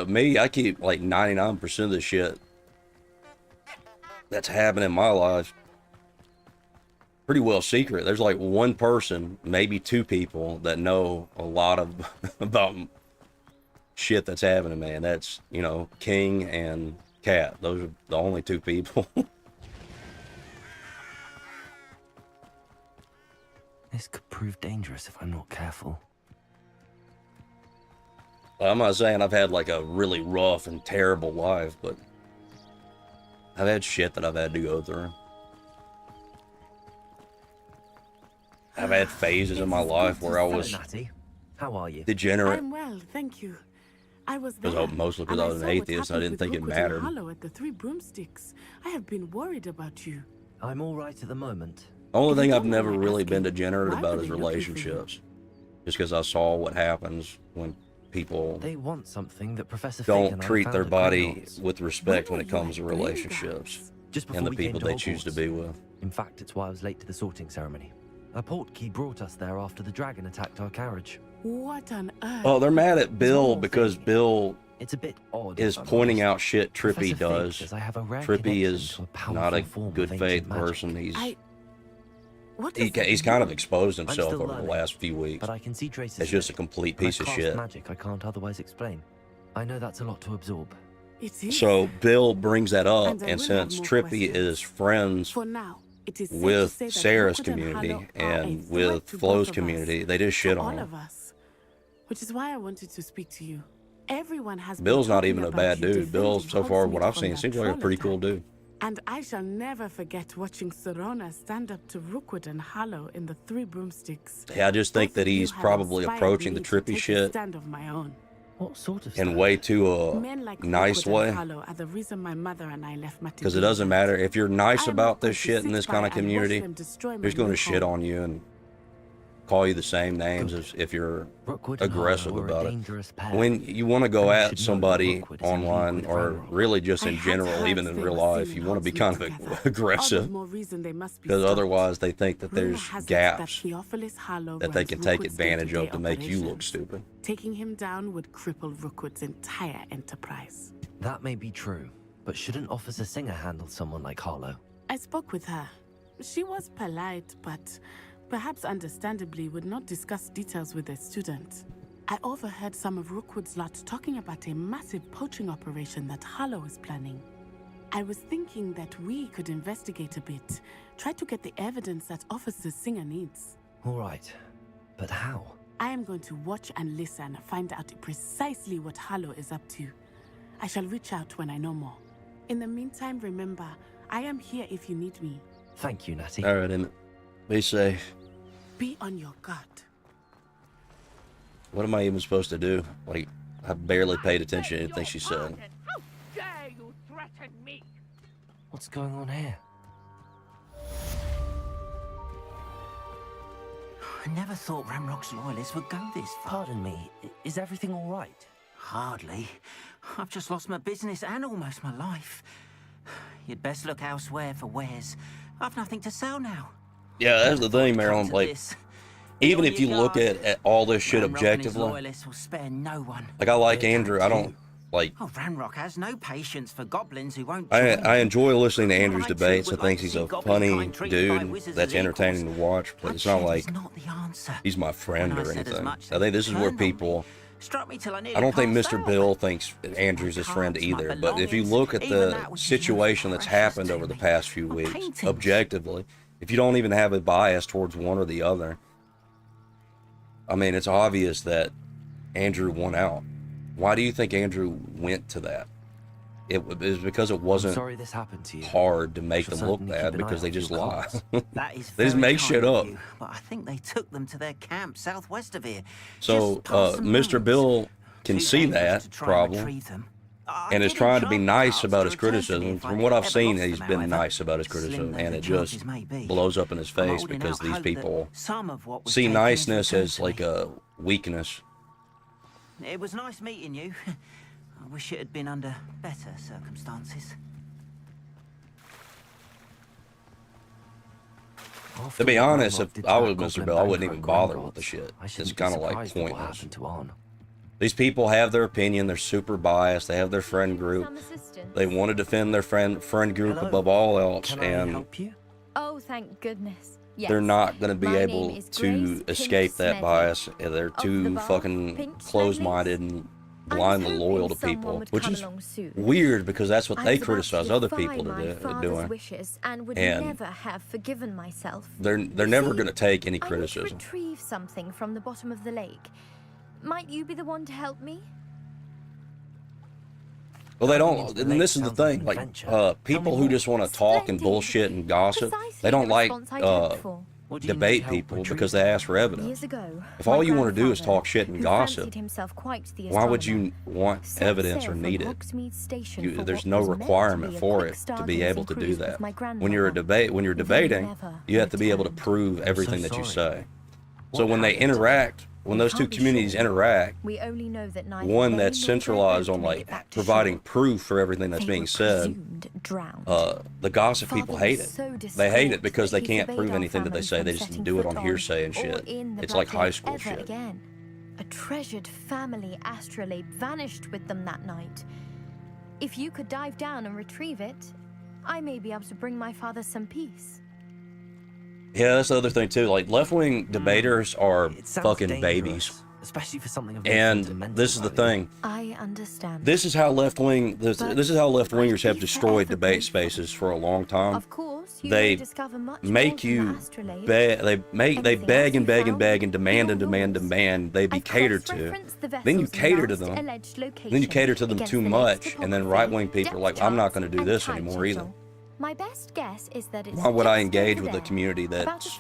Me, I keep like 99% of the shit that's happening in my life pretty well secret. There's like one person, maybe two people that know a lot of about shit that's happening, man. That's, you know, King and Cat. Those are the only two people. This could prove dangerous if I'm not careful. I'm not saying I've had like a really rough and terrible life, but I've had shit that I've had to go through. I've had phases in my life where I was How are you? degenerate. I'm well, thank you. I was Because there, mostly because and I was an saw what atheist, I happened didn't with think it Rookwood and mattered. Hollow at the Three Broomsticks. I have been worried about you. I'm all right at the moment. The only If you thing I've don't never mind my really been asking, degenerate why about were is they looking for you? relationships. Just because I saw what happens when people They want something that Professor Fig don't and I treat found their at body Greenhills. with respect When when it were you comes to at Green relationships Gardens? Just before and the we came people to they choose to Hogwarts. be with. In fact, it's why I was late to the sorting ceremony. A portkey brought us there after the dragon attacked our carriage. What on earth? Oh, they're mad at Bill Small because thing. Bill It's a bit odd. is if I'm pointing honest. out shit Professor Trippy Fig does. says I have a rare Trippy connection is to a not a powerful form of good ancient faith magic. person. What does that He's kind of mean? exposed I'm himself still over the learning, last few weeks. But I can see traces. It's of just it. a complete And I piece of cast shit. magic I can't otherwise explain. I know that's a lot to absorb. It is. So Bill brings that up, And I and will since have more Trippy questions. is friends For now, it is safe to with say that Sarah's Rookwood and community Hollow are a and threat with to both Flo's of us, community, they just shit to on all him. of us. Which is why I wanted to speak to you. Everyone has been Bill's not talking even a about bad you dude. Bill, defending so far, Hogsmeade what I've from seen, that seems like a troll pretty cool attack. dude. And I shall never forget watching Serona stand up to Rookwood and Hollow in the Three Broomsticks. Yeah, I just think Both that of you he's have probably inspired approaching the me to Trippy take a shit stand of my own. What sort of in stuff? way too Men like nice Rookwood way. and Hollow are the reason my mother and I left Matty. Because it doesn't matter if you're nice I am about not going this to shit in sit this by kind of and watch community. them destroy my They're just going new to shit home. on you and call you the same names as if you're Rookwood and aggressive Harlow are a about it. dangerous pair. When you want to go And you at should know that somebody Rookwood is in league online with or Ranrock. really just I in had general, heard even in they real were life, seen you in want to be Hogsmeade kind of together. All aggressive. the more reason they must be Because stopped. otherwise they think that Rumor there's has it that gaps Theophilus Harlow that they runs can take Rookwood's advantage day-to-day of to make you look operations. stupid. Taking him down would cripple Rookwood's entire enterprise. That may be true, but shouldn't Officer Singer handle someone like Harlow? I spoke with her. She was polite, but perhaps understandably would not discuss details with a student. I overheard some of Rookwood's lot talking about a massive poaching operation that Harlow is planning. I was thinking that we could investigate a bit, try to get the evidence that Officer Singer needs. All right, but how? I am going to watch and listen, find out precisely what Harlow is up to. I shall reach out when I know more. In the meantime, remember, I am here if you need me. Thank you, Natty. All right, Emmett. Be safe. Be on your guard. What am I even supposed to do? Like, I barely paid attention to anything she said. How dare you threaten me? What's going on here? I never thought Ramrock's loyalists would go this far. Pardon me, is everything all right? Hardly. I've just lost my business and almost my life. You'd best look elsewhere for wares. I've nothing to sell now. Yeah, that's the thing, Marilyn. Like, even if you look at all this shit objectively, Will spare no one. like, I like Andrew. I don't, like... Oh, Ramrock has no patience for goblins who won't... I enjoy listening to Andrew's debates. I think he's a funny dude that's entertaining to watch, but it's not like he's my friend or anything. I think this is where people... I don't think Mr. Bill thinks Andrew's his friend either, but if you look at the situation that's happened over the past few weeks, objectively, if you don't even have a bias towards one or the other, I mean, it's obvious that Andrew won out. Why do you think Andrew went to that? It was because it wasn't this happened to you. hard to make them look bad because they just lie. That is they just make shit up. But I think they took them to their camp southwest of here. So Mr. Bill can see that problem and is trying to be nice about his criticism. From what I've seen, he's been nice about his criticism, and it just blows up in his face because these people see niceness as like a weakness. It was nice meeting you. I wish it had been under better circumstances. To be honest, if I was Mr. Bill, I wouldn't even bother with the shit. It's kind of like pointless. These people have their opinion. They're super biased. They have their friend group. They want to defend their friend group above all else, and Oh, thank goodness. Yes. they're not going to be able to escape that bias. They're too fucking closed-minded and blindly loyal to people, which is weird because that's what they criticize other people doing. And never have forgiven myself. They're never going to take any criticism. I must retrieve something from the bottom of the lake. Might you be the one to help me? Well, they don't, and this is the thing, like, people who just want to talk and bullshit and gossip, they don't like debate people because they ask for evidence. If all you want to do is talk shit and gossip, why would you want evidence or need it? There's no requirement for it to be able to do that. When you're debating, you have to be able to prove everything that you say. So when they interact, when those two communities interact, one that's centralized on like providing proof for everything that's being said, the gossip people hate it. They hate it because they can't prove anything that they say. They just do it on hearsay and shit. It's like high school shit. A treasured family astrolabe vanished with them that night. If you could dive down and retrieve it, I may be able to bring my father some peace. Yeah, that's the other thing too. Like, left-wing debaters are fucking babies. Especially for something of and this is the thing. I understand. This is how left-wingers have destroyed debate spaces for a long time. Of course, they make you they beg and beg and beg and demand and demand and demand they be catered to. Then you cater to them. Then you cater to them too much, and then right-wing people are like, I'm not going to do this anymore either. My best guess is that it's why would I engage with a community that's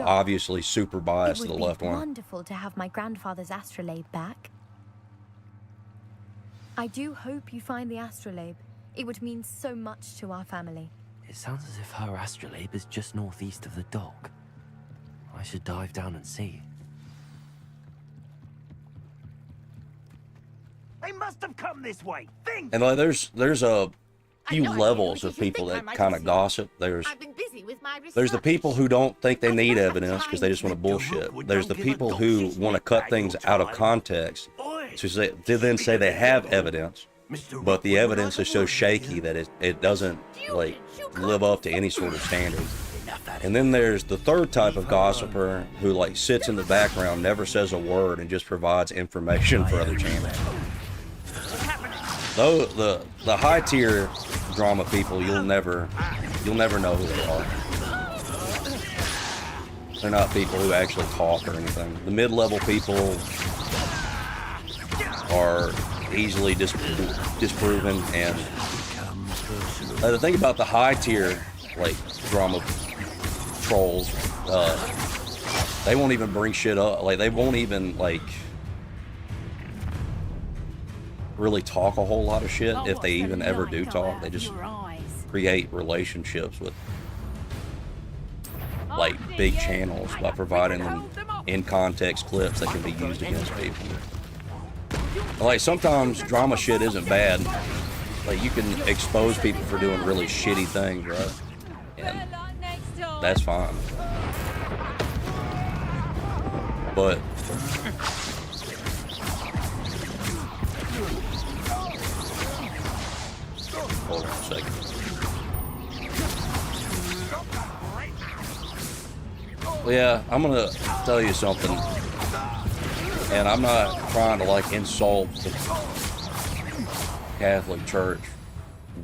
obviously super biased to the left wing? It would be wonderful to have my grandfather's astrolabe back. I do hope you find the astrolabe. It would mean so much to our family. It sounds as if her astrolabe is just northeast of the dock. I should dive down and see. They must have come this way. Think. And like, there's a few levels of people that kind of gossip. There's the people who don't think they need evidence because they just want to bullshit. There's the people who want to cut things out of context to then say they have evidence, but the evidence is so shaky that it doesn't like live up to any sort of standard. And then there's the third type of gossiper who like sits in the background, never says a word, and just provides information for other channels. Though the high tier drama people, you'll never know who they are. They're not people who actually talk or anything. The mid-level people are easily disproven, and The thing about the high tier, like, drama trolls, they won't even bring shit up. Like, they won't even, like, really talk a whole lot of shit. If they even ever do talk, they just create relationships with, like, big channels by providing them in-context clips that can be used against people. Like, sometimes drama shit isn't bad. Like, you can expose people for doing really shitty things, right? And that's fine. But hold on a second. Well, yeah, I'm gonna tell you something, and I'm not trying to, like, insult the Catholic Church,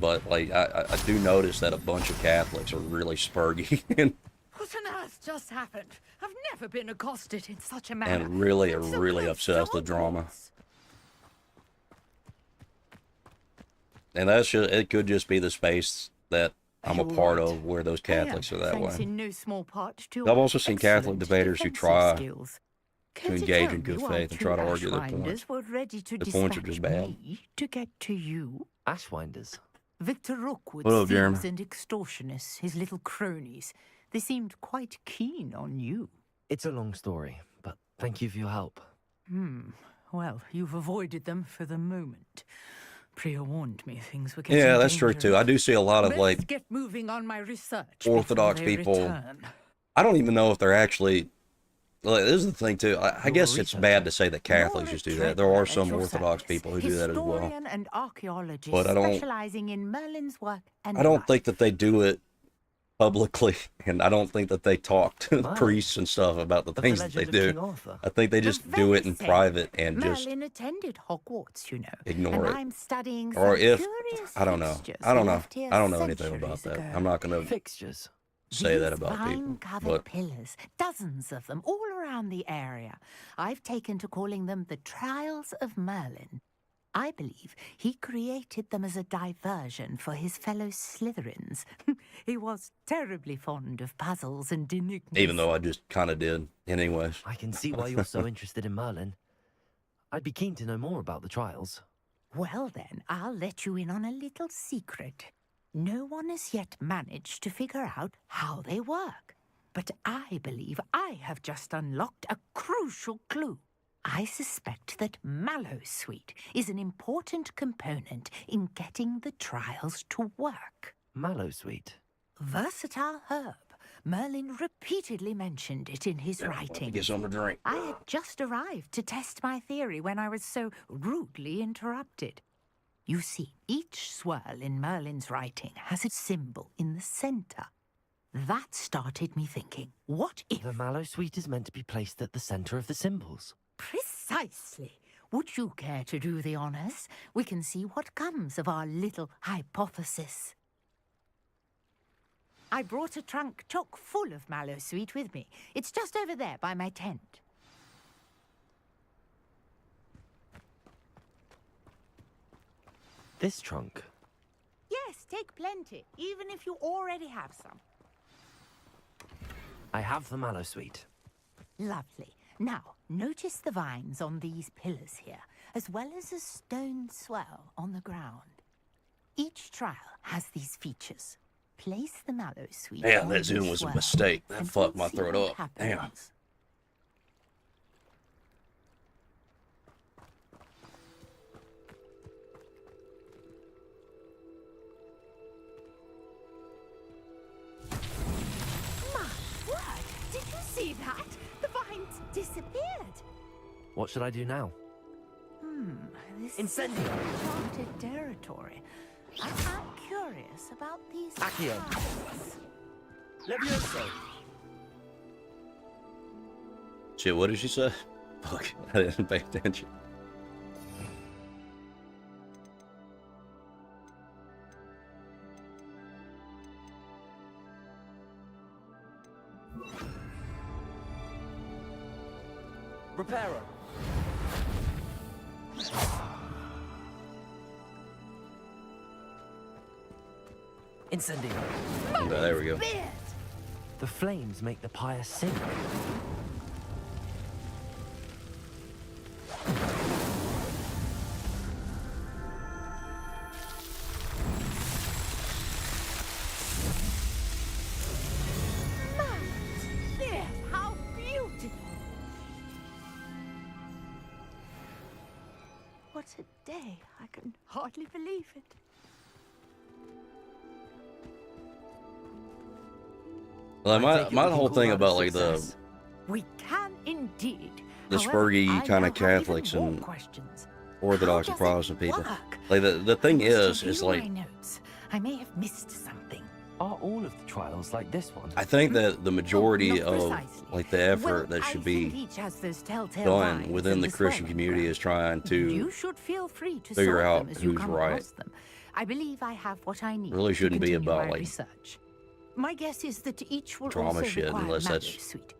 but, like, I do notice that a bunch of Catholics are really spurgy and What on earth just happened? I've never been accosted in such a manner. and really are really obsessed with drama. And that's just, it could just be the space that I'm a part of where those Catholics are that way. In no small part to I've also seen Catholic debaters who try skills. to engage in good faith and try to argue their points. Were ready to The points are dispatch just bad. me to get to you. Ashwinders. Victor Rookwood's What up, Jeremy? thieves and extortionists, his little cronies. They seemed quite keen on you. It's a long story, but thank you for your help. Well, you've avoided them for the moment. Priya warned me things were getting Yeah, that's true dangerous. too. I do see a lot of, Let's like, get moving on my research Orthodox before they people. return. I don't even know if they're actually. Like, this is the thing too. I guess it's bad to say that Catholics just do that. There are some Orthodox people who do that as well. Historian and archaeologist But I don't- specializing in Merlin's work and I don't life. think that they do it publicly, and I don't think that they talk to priests and stuff about the Of the things that they legend of King do. Arthur. I think they just do it in Very private same. and just Merlin attended Hogwarts, you know. ignore and it. I'm studying Or some if curious I don't know, fixtures I don't know, left here I don't know anything centuries about that. ago. I'm not gonna Fixtures. say that These about people. vine-covered But pillars, dozens of them, all around the area. I've taken to calling them the Trials of Merlin. I believe he created them as a diversion for his fellow Slytherins. He was terribly fond of puzzles and enigmas. even though I just kind of did, anyways. I can see why you're so interested in Merlin. I'd be keen to know more about the trials. Well then, I'll let you in on a little secret. No one has yet managed to figure out how they work. But I believe I have just unlocked a crucial clue. I suspect that Mallowsweet is an important component in getting the trials to work. Mallowsweet. Versatile herb. Merlin repeatedly mentioned it in his writing. Get something to drink. I had just arrived to test my theory when I was so rudely interrupted. You see, each swirl in Merlin's writing has a symbol in the center. That started me thinking, what if... The Mallowsweet is meant to be placed at the center of the symbols. Precisely. Would you care to do the honors? We can see what comes of our little hypothesis. I brought a trunk chock full of Mallowsweet with me. It's just over there by my tent. This trunk. Yes, take plenty, even if you already have some. I have the Mallowsweet. Lovely. Now, notice the vines on these pillars here, as well as a stone swell on the ground. Each trial has these features. Place the Mallowsweet. Damn, on that the zoom was a swell, mistake. That and fucked we'll my see throat what up. Damn. happens. My word! Did you see that? The vines disappeared. What should I do now? This Incendio. is uncharted territory. I'm curious about these Accio. trials. Levioso. Shit, what did she say? Fuck, I didn't pay attention. Reparo. Incendio. Okay, there we go. The flames make the pyre sink. Yes, how beautiful! What a day. I can hardly believe it. Like my whole thing about like We can indeed. the However, spurgy I kind now of have Catholics even more and questions. Orthodox How and does it Protestant people. work? Like the thing I must is, review it's like my notes. I may have missed something. Are all of the trials like this one? I think that the majority not of precisely. like the effort Well, that should I be think each has those telltale done signs within in the Christian swelling community ground. is trying You to should feel free to figure solve out them as you who's come right. across them. I believe I have what I need. Really shouldn't to be continue about, my like, research. My guess is that each will drama also shit, require unless magic that's- suite,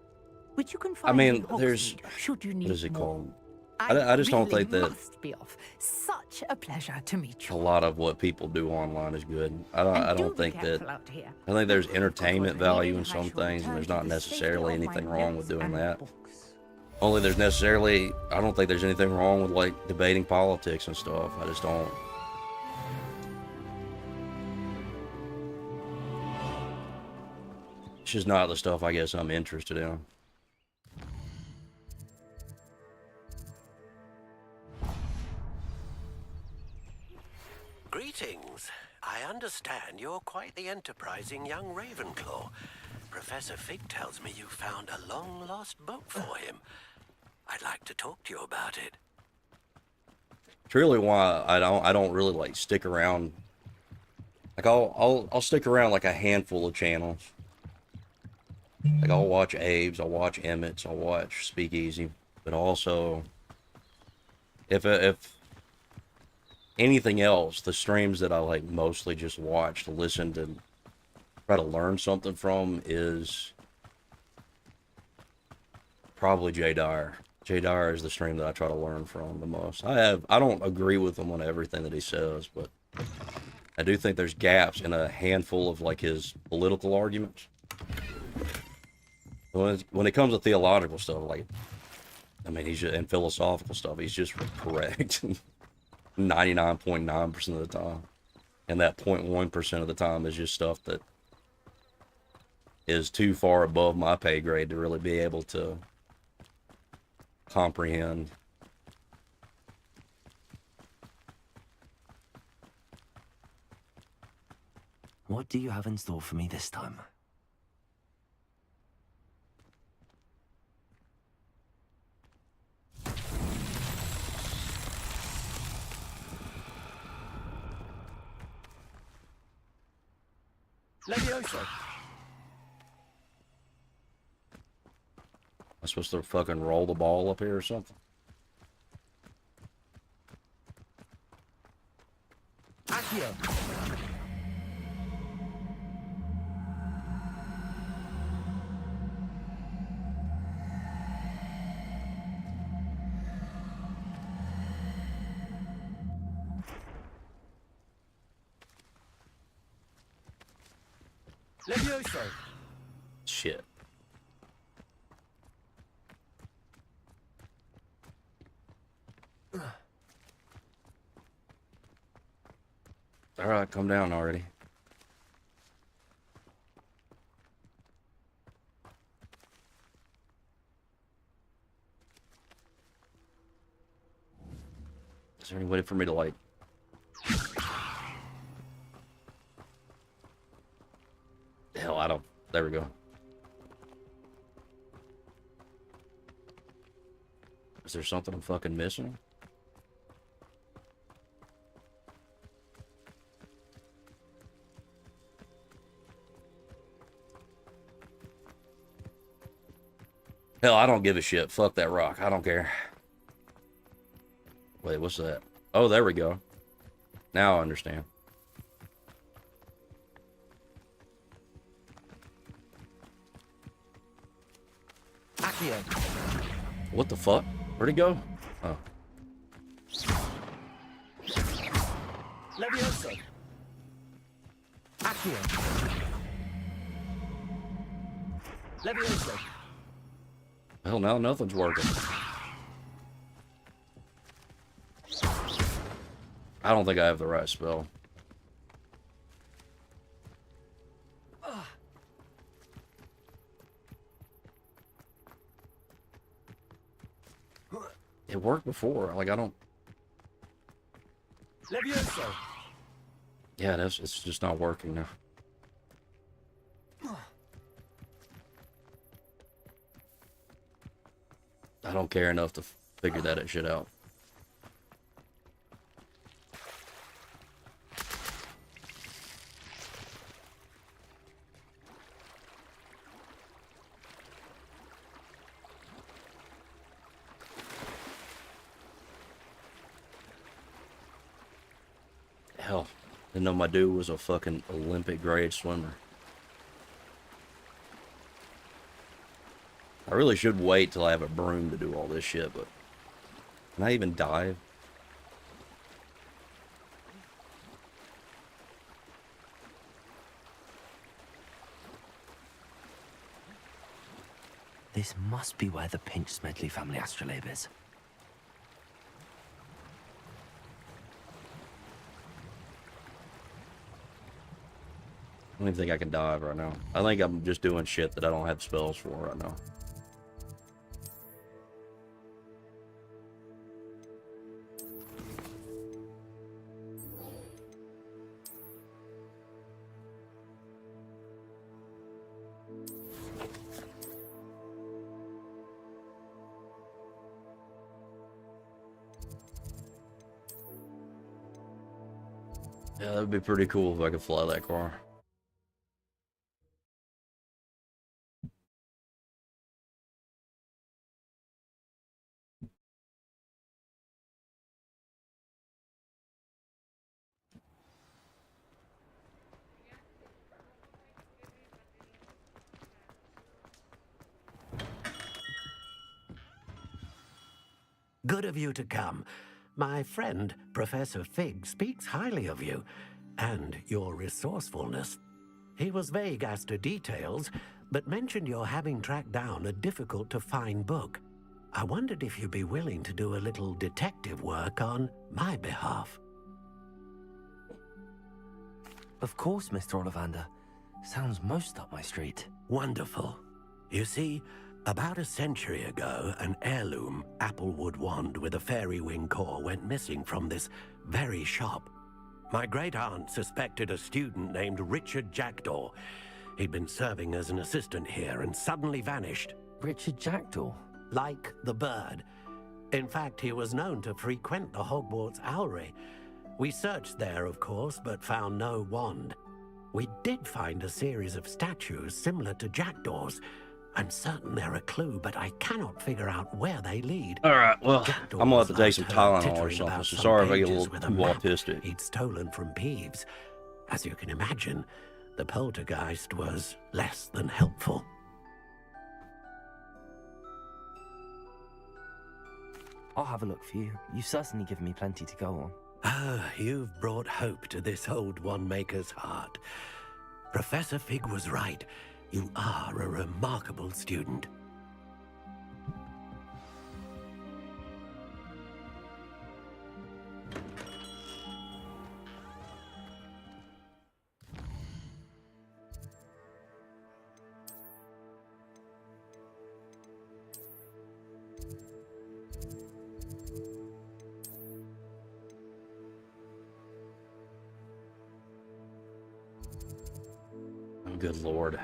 which you can I find mean, in there's Hogsmeade, should you need what is it more. called? I just don't really think that must be off. Such a pleasure to meet a you. lot of what people do online is good. I And don't do be think that. careful out here. I think there's Of entertainment course, value in I some shall things, and return there's to not the safety necessarily of my anything wrong with notes doing and that. books. Only there's necessarily, I don't think there's anything wrong with like debating politics and stuff. I just don't. It's just not the stuff I guess I'm interested in. Greetings. I understand you're quite the enterprising young Ravenclaw. Professor Fig tells me you found a long-lost book for him. I'd like to talk to you about it. It's really why I don't really like stick around. Like I'll stick around like a handful of channels. Like I'll watch Abe's, I'll watch Emmett's, I'll watch Speakeasy, but also if anything else, the streams that I like mostly just watch to listen to, try to learn something from is probably Jay Dyer. Jay Dyer is the stream that I try to learn from the most. I don't agree with him on everything that he says, but I do think there's gaps in a handful of like his political arguments. When it comes to theological stuff, like, I mean, he's just, and philosophical stuff, he's just correct 99.9% of the time. And that 0.1% of the time is just stuff that is too far above my pay grade to really be able to comprehend. What do you have in store for me this time? Levioso. I'm supposed to fucking roll the ball up here or something? Accio. Levioso. Shit. Alright, come down already. Is there any way for me to like... Hell, I don't... There we go. Is there something I'm fucking missing? Hell, I don't give a shit. Fuck that rock. I don't care. Wait, what's that? Oh, there we go. Now I understand. Accio. What the fuck? Where'd he go? Oh. Levioso. Accio. here. Levioso. Hell, now nothing's working. I don't think I have the right spell. It worked before. Like, I don't... Levioso. Yeah, it's just not working now. I don't care enough to figure that shit out. Hell, didn't know my dude was a fucking Olympic grade swimmer. I really should wait till I have a broom to do all this shit, but can I even dive? This must be where the Pinch Smedley family astrolabe is. I don't even think I can dive right now. I think I'm just doing shit that I don't have spells for right now. Yeah, that would be pretty cool if I could fly that car. Good of you to come. My friend, Professor Fig, speaks highly of you and your resourcefulness. He was vague as to details, but mentioned your having tracked down a difficult-to-find book. I wondered if you'd be willing to do a little detective work on my behalf. Of course, Mr. Ollivander. Sounds most up my street. Wonderful. You see, about a century ago, an heirloom applewood wand with a fairy wing core went missing from this very shop. My great-aunt suspected a student named Richard Jackdaw. He'd been serving as an assistant here and suddenly vanished. Richard Jackdaw? Like the bird. In fact, he was known to frequent the Hogwarts Owlery. We searched there, of course, but found no wand. We did find a series of statues similar to Jackdaw's. I'm certain they're a clue, but I cannot figure out where they lead. Alright, well, Jackdaw I'm gonna have to was take some last heard Tylenol or tittering something, about so some sorry if I get a pages little with too map autistic. he'd stolen from Peeves. As you can imagine, the poltergeist was less than helpful. I'll have a look for you. You've certainly given me plenty to go on. Ah, you've brought hope to this old one-maker's heart. Professor Fig was right. You are a remarkable student. Good lord.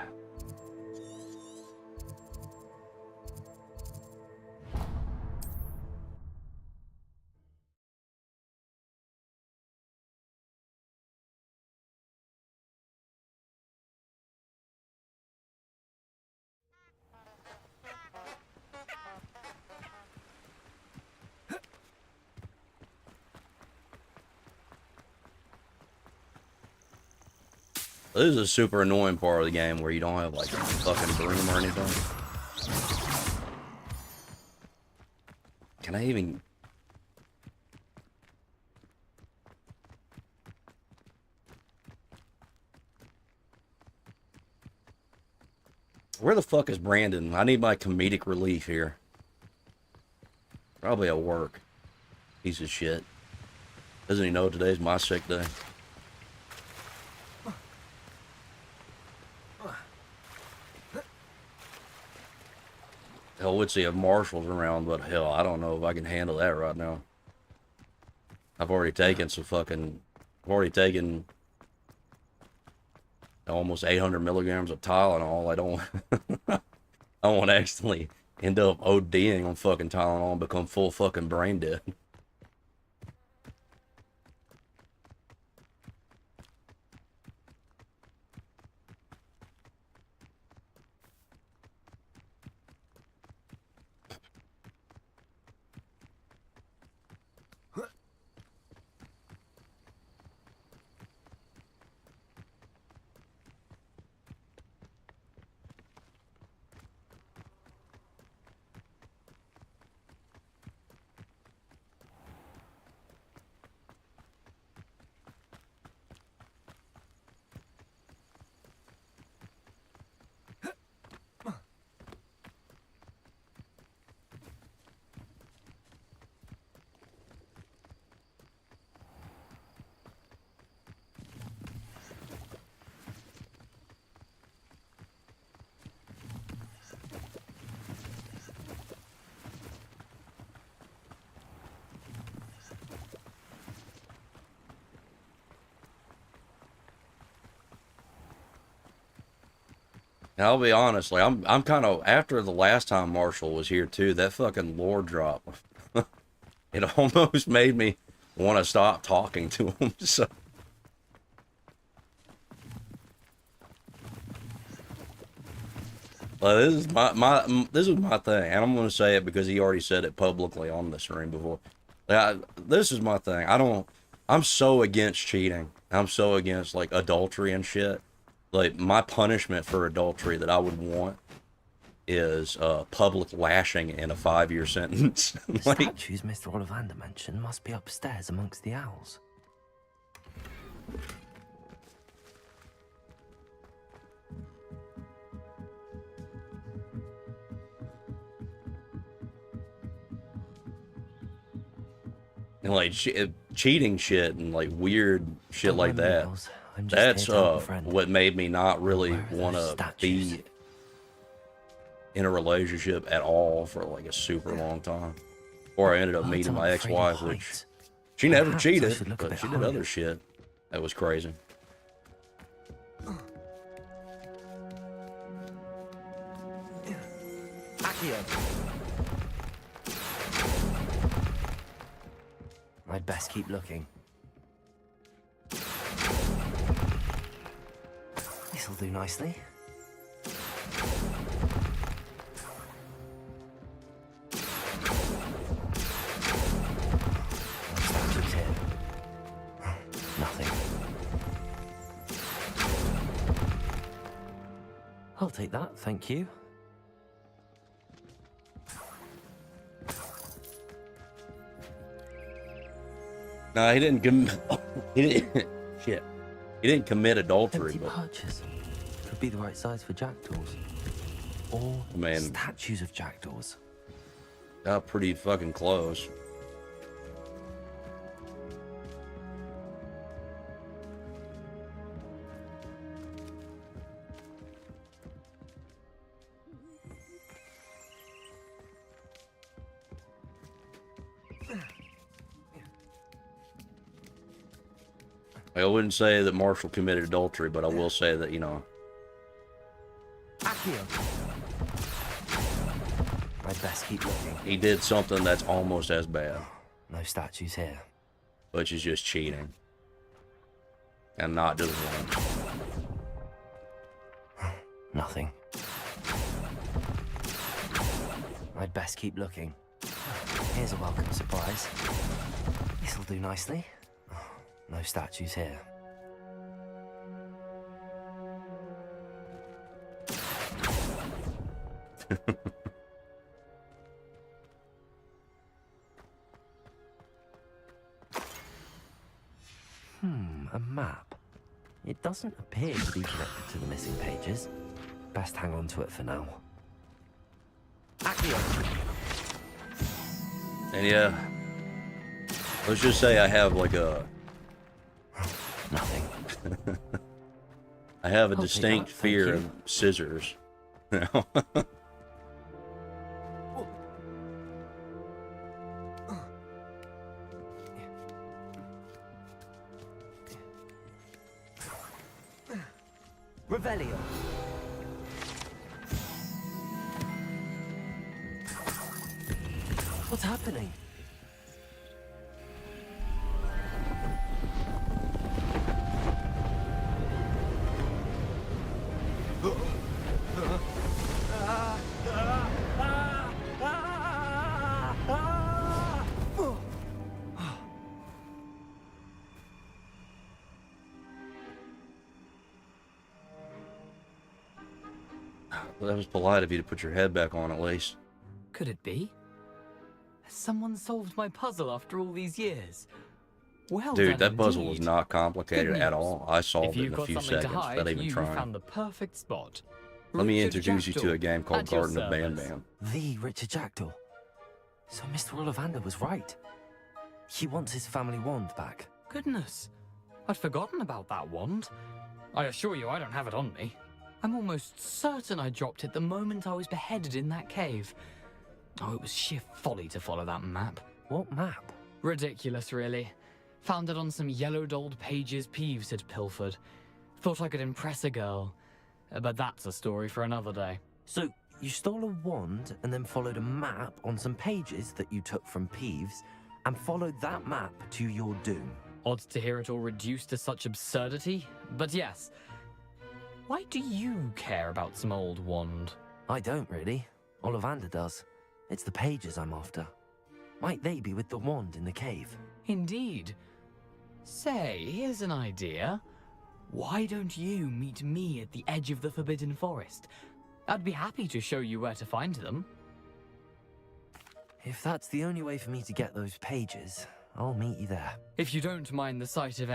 This is a super annoying part of the game where you don't have like a fucking broom or anything. Can I even... Where the fuck is Brandon? I need my comedic relief here. Probably at work. Piece of shit. Doesn't he know today's my sick day? Hell, would see if Marshall's around, but hell, I don't know if I can handle that right now. I've already taken some fucking... I've already taken... almost 800 milligrams of Tylenol. I don't... I don't want to accidentally end up ODing on fucking Tylenol and become full fucking brain dead. And I'll be honest, like I'm kind of after the last time Marshall was here too. That fucking lore drop, it almost made me want to stop talking to him. So, this is this is my thing, and I'm gonna say it because he already said it publicly on the stream before. This is my thing. I'm so against cheating. I'm so against like adultery and shit. Like, my punishment for adultery that I would want is public lashing and a 5-year sentence. The Like, statues Mr. Ollivander mentioned must be upstairs amongst the owls. and like cheating shit and like weird shit like that. Meals. I'm just That's here to help a friend. what made me not really Where are want those to statues? be in a relationship at all for like a super long time. Or I ended up meeting my ex-wife, which she never Perhaps I cheated, should look a but bit she did holier. other shit that was crazy. I'd best keep looking. This'll do nicely. What's that keeps here? Nothing. I'll take that, thank you. No, he didn't. He didn't. Shit. He didn't commit adultery, Empty but perches. Could be the right size for jackdaws. Or man, statues of jackdaws. got pretty fucking close. I wouldn't say that Marshall committed adultery, but I will say that, you know, I'd best keep looking. he did something that's almost as bad, No statues here. which is just cheating and not doing one. Nothing. I'd best keep looking. Here's a welcome surprise. This'll do nicely. No statues here. A map. It doesn't appear to be connected to the missing pages. best hang on to it for now. And yeah, let's just say I have like a... Nothing. I have a I'll take distinct that, thank fear you. of scissors. You know? Revelio. What's happening? That was polite of you to put your head back on at least. Could it be? Has someone solved my puzzle after all these years? Well Dude, done that puzzle was indeed. not complicated Good at news. all. I If solved it you've in a got few something to seconds hide, without even you trying. found the perfect spot. Let me Richard introduce you to Jackdaw, a game called at your Garden of Bam service. Bam. The Richard Jackdaw. So Mr. Ollivander was right. He wants his family wand back. Goodness, I'd forgotten about that wand. I assure you I don't have it on me. I'm almost certain I dropped it the moment I was beheaded in that cave. Oh, it was sheer folly to follow that map. What map? Ridiculous, really. Found it on some yellowed old pages Peeves had pilfered. Thought I could impress a girl. But that's a story for another day. So you stole a wand and then followed a map on some pages that you took from Peeves and followed that map to your doom. Odd to hear it all reduced to such absurdity, but yes. Why do you care about some old wand? I don't really. Ollivander does. It's the pages I'm after. Might they be with the wand in the cave? Indeed. Say, here's an idea. Why don't you meet me at the edge of the Forbidden Forest? I'd be happy to show you where to find them. If that's the only way for me to get those pages, I'll meet you there. If you don't mind the sight of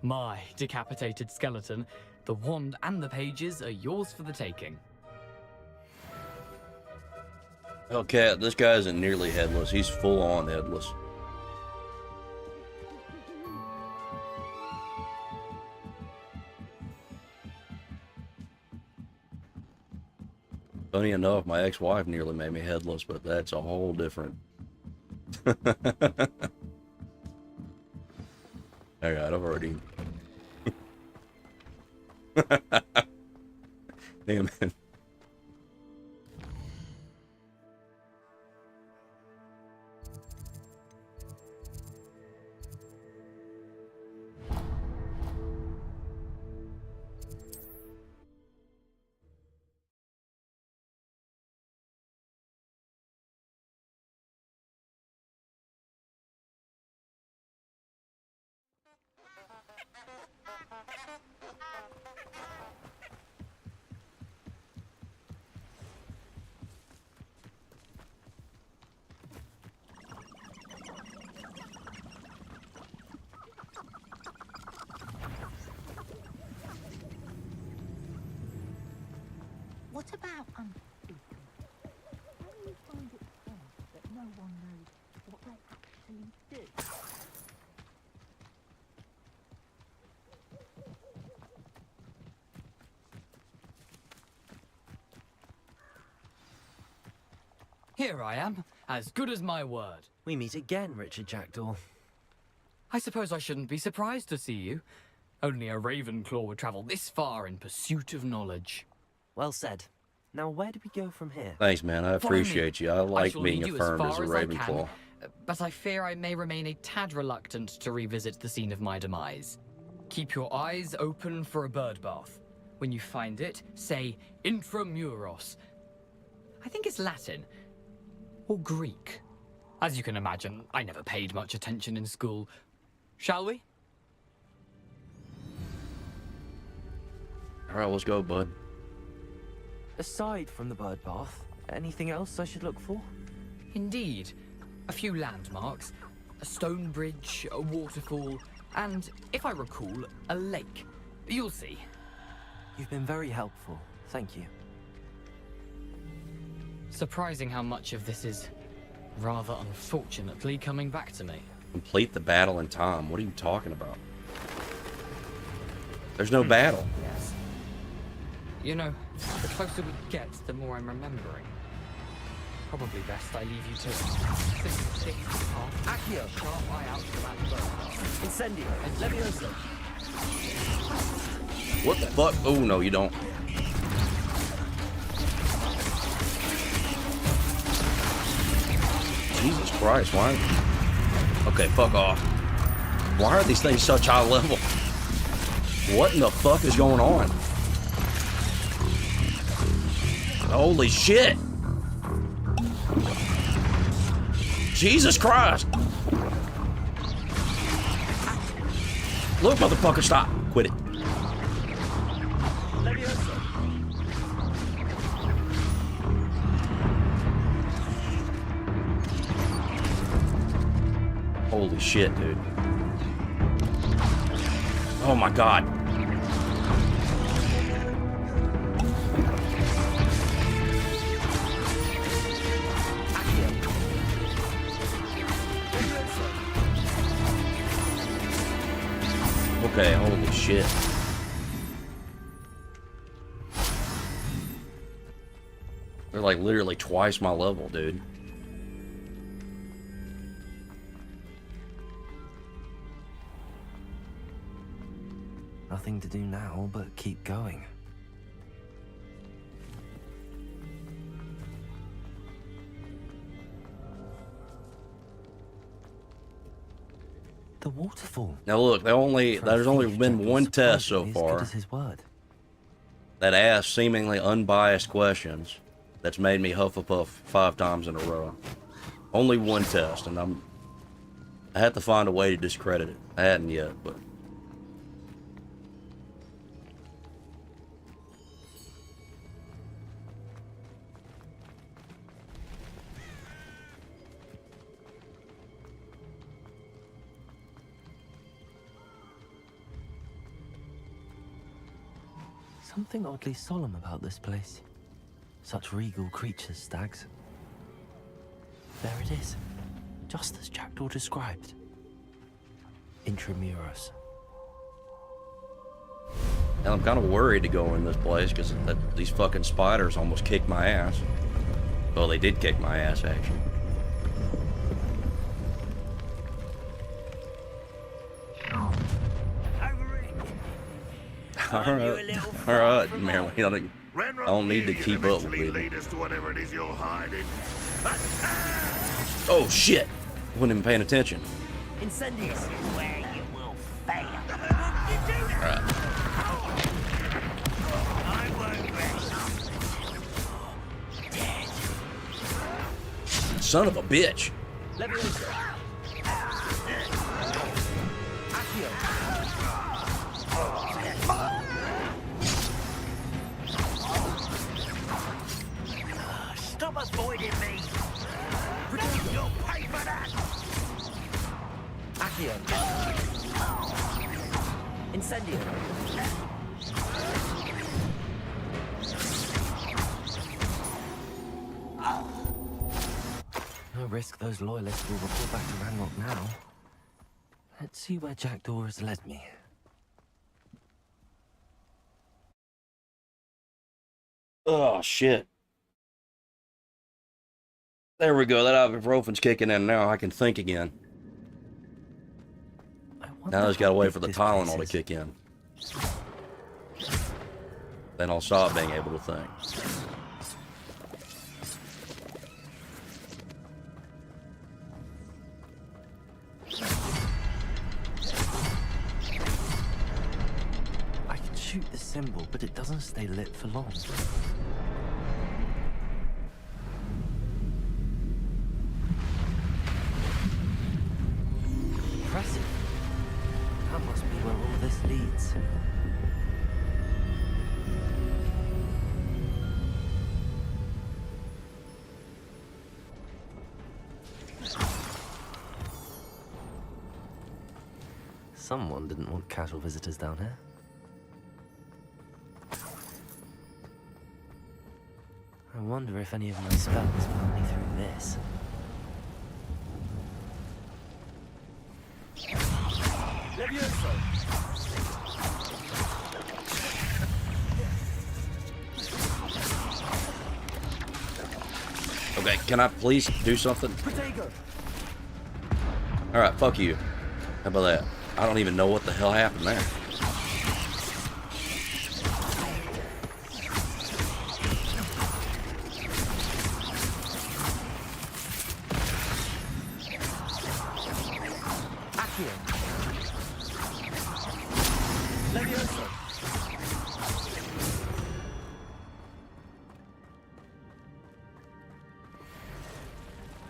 my decapitated skeleton, the wand and the pages are yours for the taking. Okay, this guy isn't nearly headless. He's full on headless. Funny enough, my ex-wife nearly made me headless, but that's a whole different... Alright, I've already... Damn it. What about Beacon? How do you find it odd that no one knows what they actually do? Here I am, as good as my word. We meet again, Richard Jackdaw. I suppose I shouldn't be surprised to see you. Only a Ravenclaw would travel this far in pursuit of knowledge. Well said. Now, where do we go from here? Thanks, man. I Follow me. appreciate you. I like shall being lead you affirmed as a far I can, Ravenclaw. but I fear I may remain a tad reluctant to revisit the scene of my demise. Keep your eyes open for a bird bath. When you find it, say intramuros. I think it's Latin. Or Greek. As you can imagine, I never paid much attention in school. Shall we? Alright, let's go, bud. Aside from the bird bath, anything else I should look for? Indeed. A few landmarks. A stone bridge, a waterfall, and, if I recall, a lake. You'll see. You've been very helpful. Thank you. Surprising how much of this is, rather unfortunately, coming back to me. Complete the battle in time. What are you talking about? There's no battle. Yes. You know, the closer we get, the more I'm remembering. Probably best I leave you to stick path. Accio! Sharp eye out for that bird. Incendio! Levioso! What the fuck? Oh, no, you don't. Jesus Christ, why? Okay, fuck off. Why are these things such high level? What in the fuck is going on? Holy shit! Jesus Christ! Look, motherfucker, stop! Quit it. Holy shit, dude. Oh my god. Okay, holy shit. They're like literally twice my level, dude. Nothing to do now but keep going. The waterfall. Now look, there's only been one test so far His word. that asked seemingly unbiased questions that's made me Hufflepuff 5 times in a row. Only one test, and I had to find a way to discredit it. I hadn't yet, but Something oddly solemn about this place. Such regal creatures, stags. There it is, just as Jackdaw described. Intramuros. and I'm kind of worried to go in this place because these fucking spiders almost kicked my ass. Well, they did kick my ass, actually. Alright, Marilyn. I don't need to keep up with it. Oh shit! Wasn't even paying attention. Incendies where you will fail. Alright. I won't rest. Son of a bitch! Stop avoiding me. You'll pay for that. Accio. Incendio. No risk those loyalists will report back to Ranrock now. Let's see where Jackdaw has led me. Oh shit. There we go, that ibuprofen's kicking in now. I can think again. Now I just gotta wait for the Tylenol to kick in. Then I'll stop being able to think. I can shoot the symbol, but it doesn't stay lit for long. Impressive. That must be where all this leads. Someone didn't want casual visitors down here. I wonder if any of my spells put me through this. Okay, can I please do something? Alright, fuck you. How about that? I don't even know what the hell happened there.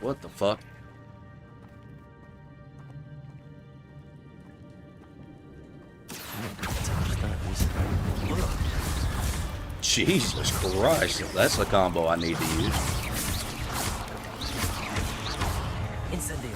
What the fuck? Jesus Christ, that's the combo I need to use. Incendio.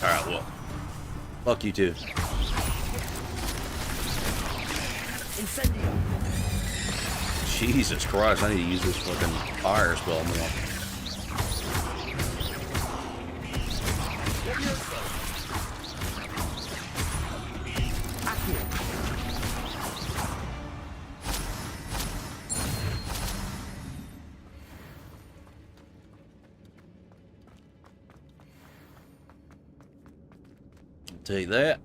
Alright, well. Fuck you too. Jesus Christ, I need to use this fucking fire spell more. Take that.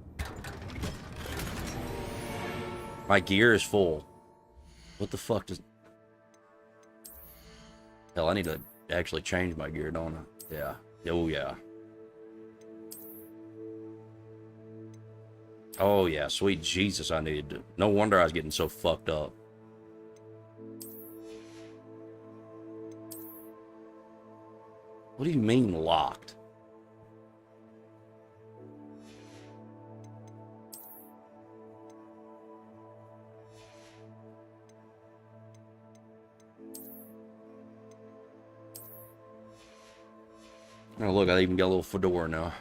My gear is full. What the fuck does... Hell, I need to actually change my gear, don't I? Yeah. Oh, yeah. Oh, yeah. Sweet Jesus, I needed to... No wonder I was getting so fucked up. What do you mean, locked? Oh, look, I even got a little fedora now.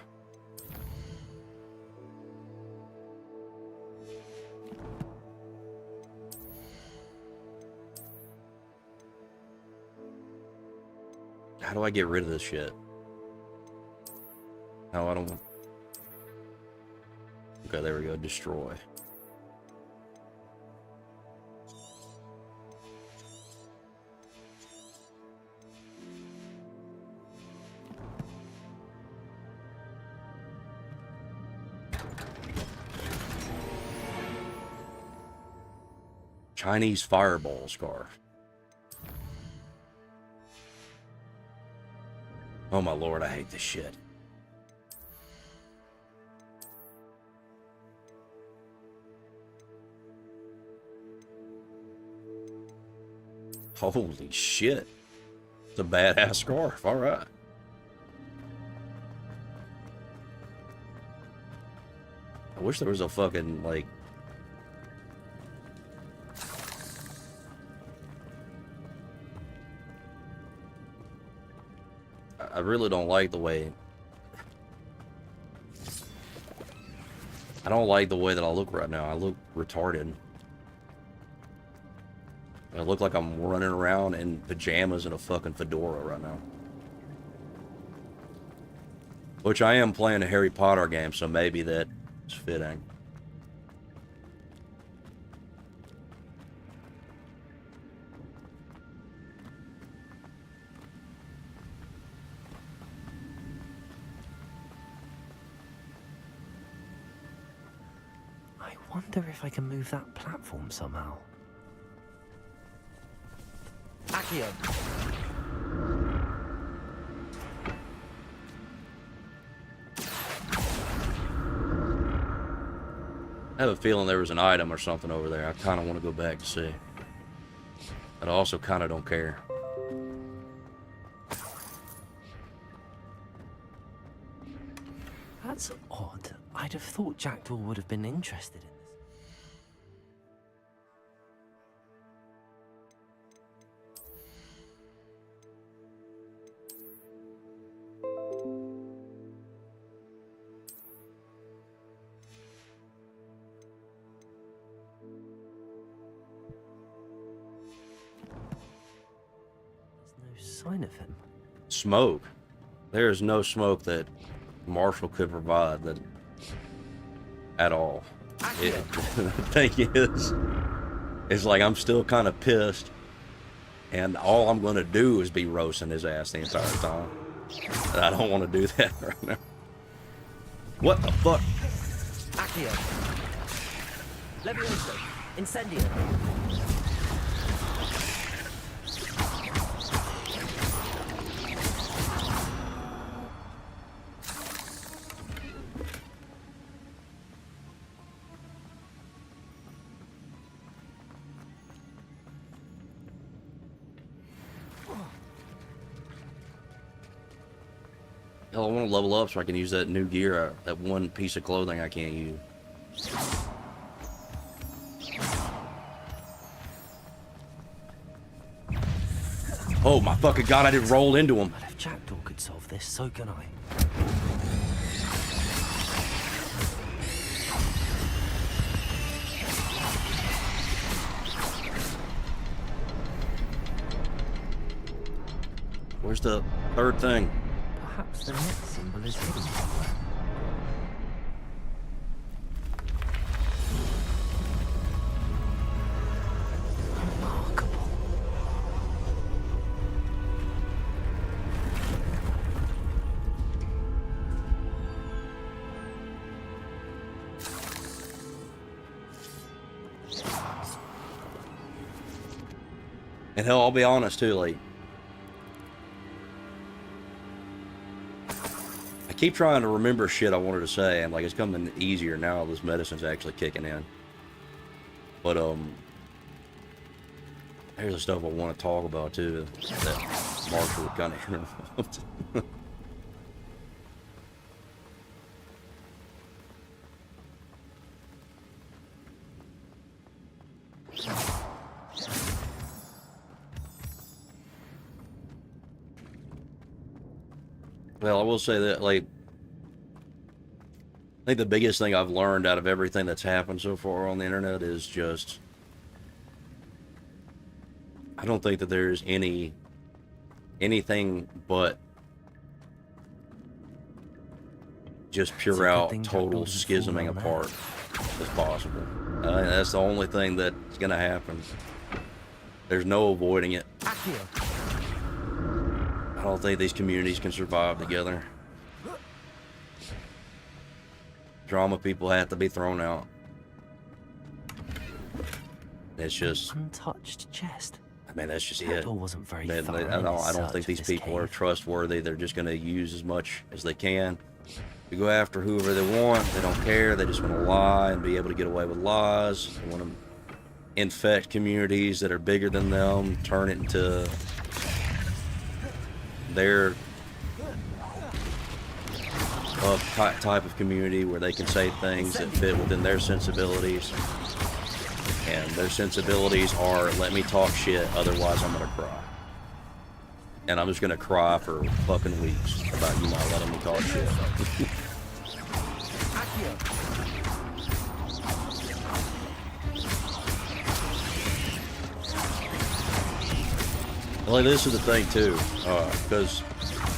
How do I get rid of this shit? No, I don't want... Okay, there we go. Destroy. Chinese fireball scarf. Oh my lord, I hate this shit. Holy shit. It's a badass scarf, alright. I wish there was a fucking, like... I really don't like the way... I don't like the way that I look right now. I look retarded. I look like I'm running around in pajamas and a fucking fedora right now. Which I am playing a Harry Potter game, so maybe that's fitting. I wonder if I can move that platform somehow. Accio. I have a feeling there was an item or something over there. I kind of want to go back to see. But I also kind of don't care. That's odd. I'd have thought Jackdaw would have been interested in this. There's no sign of him. Smoke. There is no smoke that Marshall could provide that at all. The thing is, it's like I'm still kind of pissed, and all I'm going to do is be roasting his ass the entire time. And I don't want to do that right now. What the fuck? Accio. Levioso. Incendio. Hell, I want to level up so I can use that new gear, that one piece of clothing I can't use. Oh my fucking god, I did roll into him. But if Jackdaw could solve this, so can I. Where's the third thing? Perhaps the next symbol is hidden somewhere. Remarkable. And hell, I'll be honest too, like, I keep trying to remember shit I wanted to say, and like it's coming easier now. This medicine's actually kicking in. But there's the stuff I want to talk about too that Marshall would kind of interrupt. Well, I will say that, like, I think the biggest thing I've learned out of everything that's happened so far on the internet is just, I don't think that there's anything but just pure out total schisming apart as possible. That's the only thing that's gonna happen. There's no avoiding it. I don't think these communities can survive together. Drama people have to be thrown out. It's just untouched chest. I mean, that's just Jackdaw it. wasn't very I don't think these people are trustworthy. They're just going to use as much as they can. They go after whoever they want. They don't care. They just want to lie and be able to get away with lies. They want to infect communities that are bigger than them, turn it into their type of community where they can say things that fit within their sensibilities. And their sensibilities are, let me talk shit, otherwise I'm gonna cry. And I'm just gonna cry for fucking weeks about you not letting me talk shit. Well, this is the thing too, because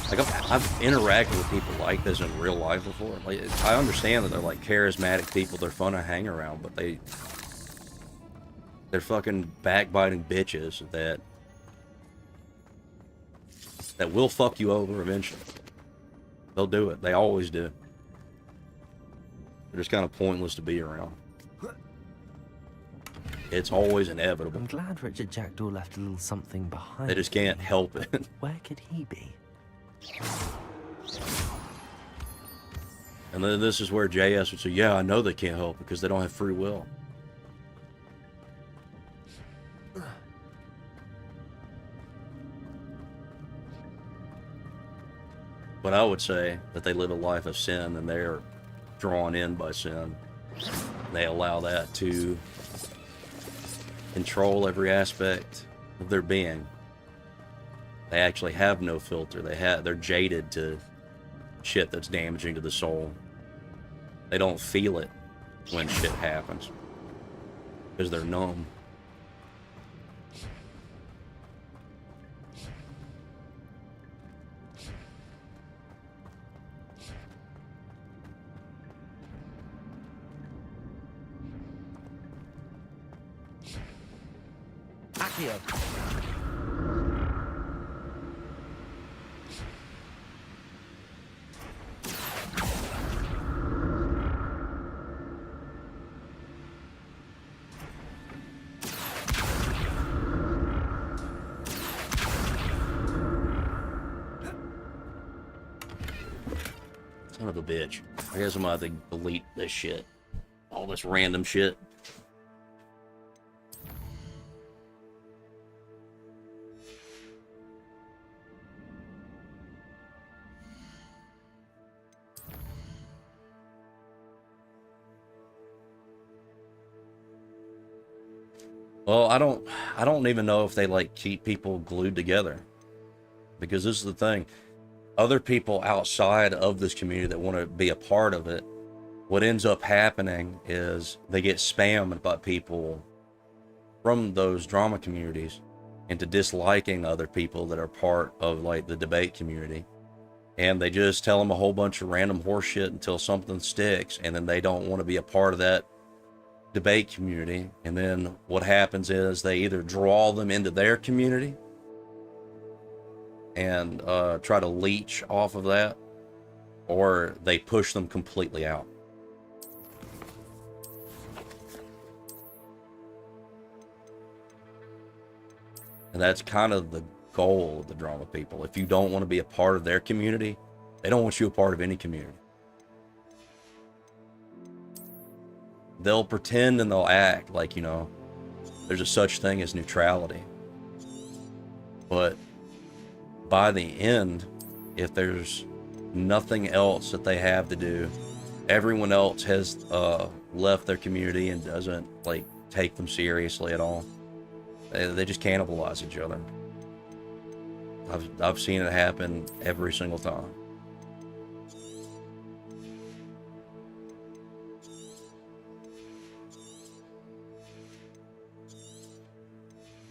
like I've interacted with people like this in real life before. Like, I understand that they're like charismatic people, they're fun to hang around, but they're fucking backbiting bitches that will fuck you over eventually. They'll do it. They always do. They're just kind of pointless to be around. It's always inevitable. I'm glad Richard Jackdaw left a little something behind. They just can't help it. Where could he be? And then this is where JS would say, yeah, I know they can't help because they don't have free will. But I would say that they live a life of sin and they're drawn in by sin. They allow that to control every aspect of their being. They actually have no filter. They're jaded to shit that's damaging to the soul. They don't feel it when shit happens because they're numb. Accio. Son of a bitch. I guess I'm gonna have to delete this shit. All this random shit. Well, I don't even know if they like keep people glued together. Because this is the thing. Other people outside of this community that want to be a part of it, what ends up happening is they get spammed by people from those drama communities into disliking other people that are part of like the debate community. And they just tell them a whole bunch of random horse shit until something sticks, and then they don't want to be a part of that debate community. And then what happens is they either draw them into their community and try to leech off of that, or they push them completely out. And that's kind of the goal of the drama people. If you don't want to be a part of their community, they don't want you a part of any community. They'll pretend and they'll act like, you know, there's a such thing as neutrality. But by the end, if there's nothing else that they have to do, everyone else has left their community and doesn't like take them seriously at all. They just cannibalize each other. I've seen it happen every single time.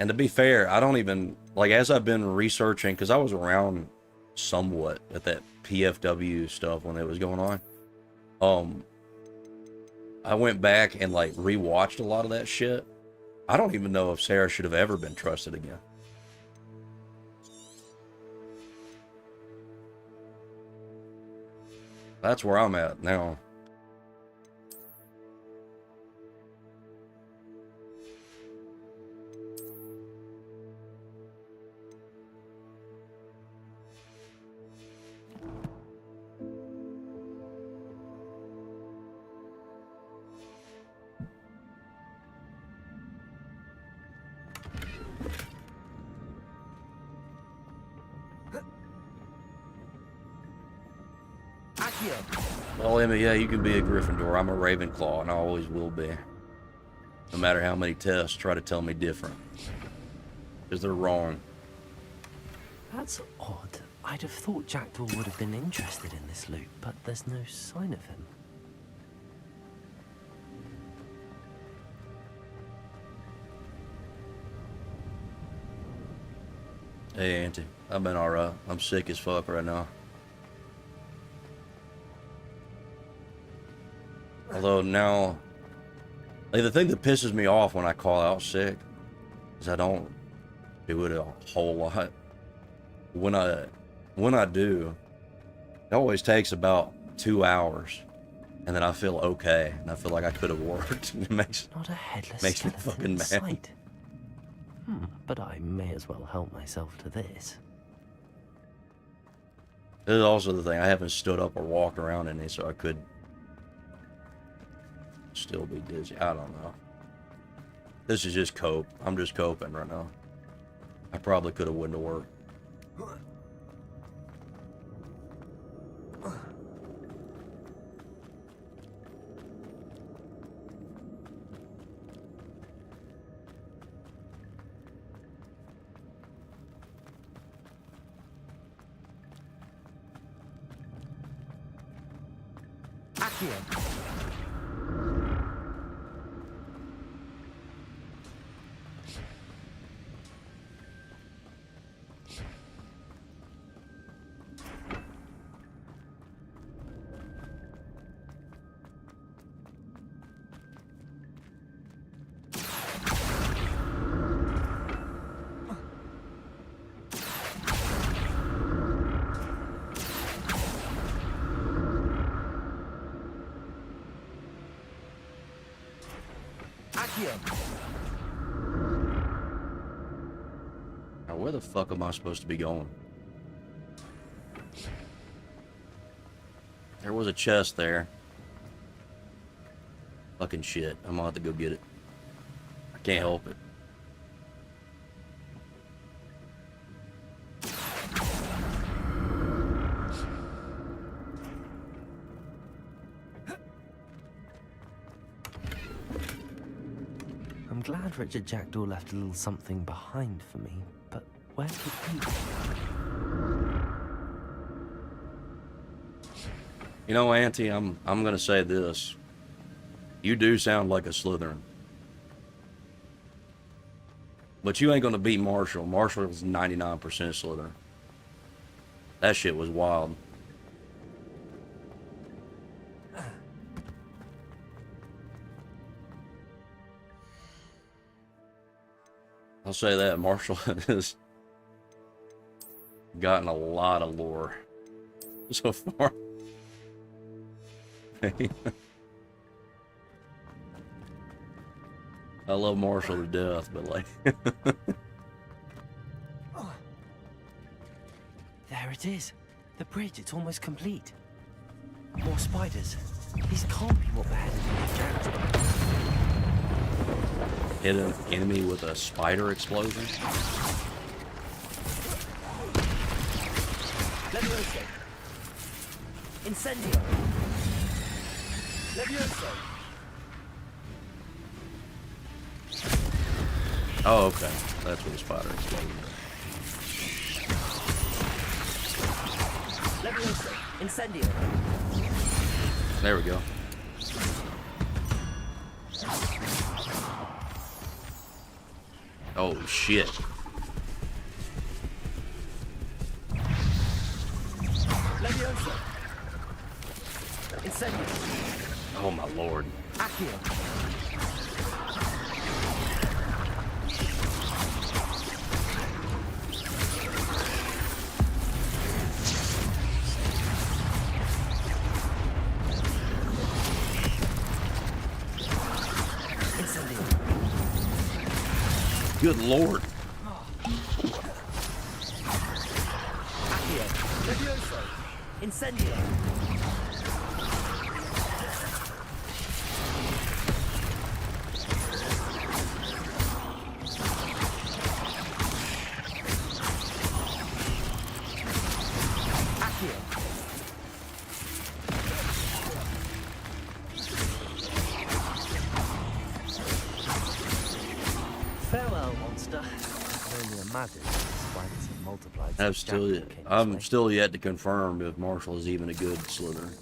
And to be fair, I don't even, like, as I've been researching, because I was around somewhat at that PFW stuff when it was going on. I went back and, like, rewatched a lot of that shit. I don't even know if Sarah should have ever been trusted again. That's where I'm at now. Well, Emma, yeah, you can be a Gryffindor. I'm a Ravenclaw, and I always will be. No matter how many tests try to tell me different. Because they're wrong. That's odd. I'd have thought Jackdaw would have been interested in this loot, but there's no sign of him. Hey, Auntie. I've been alright. I'm sick as fuck right now. Although now, like, the thing that pisses me off when I call out sick is I don't do it a whole lot. When I do, it always takes about 2 hours, and then I feel okay, and I feel like I could have worked. It makes Not a headless me skeleton fucking in mad. sight. But I may as well help myself to this. This is also the thing. I haven't stood up or walked around any, so I could still be dizzy. I don't know. This is just cope. I'm just coping right now. I probably could have went to work. Accio. Now, where the fuck am I supposed to be going? There was a chest there. Fucking shit. I'm gonna have to go get it. I can't help it. I'm glad Richard Jackdaw left a little something behind for me, but where could he be? You know, Auntie, I'm gonna say this. You do sound like a Slytherin. But you ain't gonna beat Marshall. Marshall was 99% Slytherin. That shit was wild. I'll say that Marshall has gotten a lot of lore so far. I love Marshall to death, but like... There it is. The bridge, it's almost complete. More spiders. These can't be what beheaded Jackdaw. Hit an enemy with a spider explosion. Levioso. Incendio. Levioso. Oh, okay. That's where the spider exploded. Levioso. Incendio. There we go. Oh, shit. Levioso. Incendio. Oh, my lord. Accio. Good lord. Accio. Levioso. Incendio. Farewell, monster. I can only imagine the spiders have multiplied. I'm still yet to confirm if Marshall is even a good Slytherin.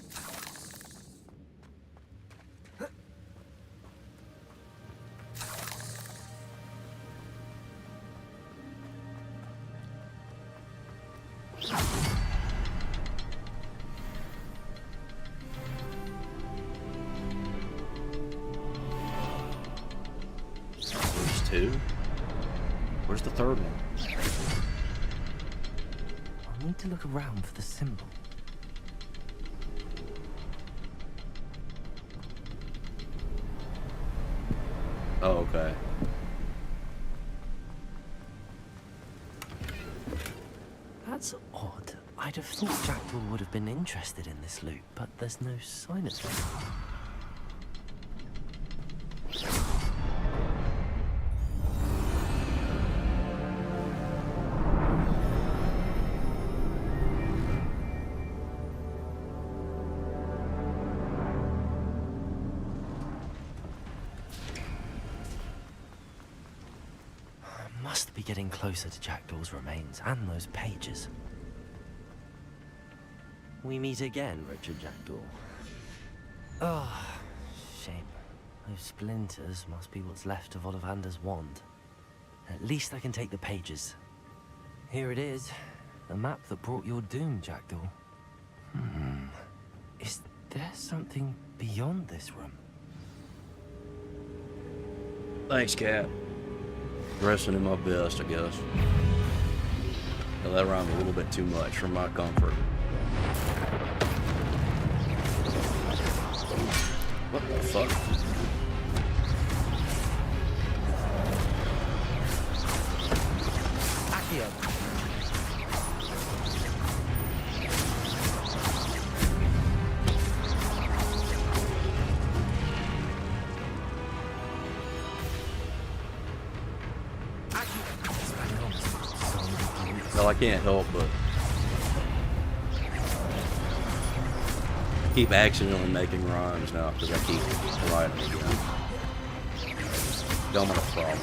There's two. Where's the third one? I need to look around for the symbol. Oh, okay. That's odd. I'd have thought Jackdaw would have been interested in this loot, but there's no sign of it. Must be getting closer to Jackdaw's remains and those pages. We meet again, Richard Jackdaw. Oh, shame. Those splinters must be what's left of Ollivander's wand. At least I can take the pages. Here it is. The map that brought your doom, Jackdaw. Is there something beyond this room? Thanks, Cat. Dressing in my best, I guess. Now, that rhymed a little bit too much for my comfort. What the fuck? Accio. Well, I can't help but keep accidentally making rhymes now because I keep writing again. Dumb enough problem.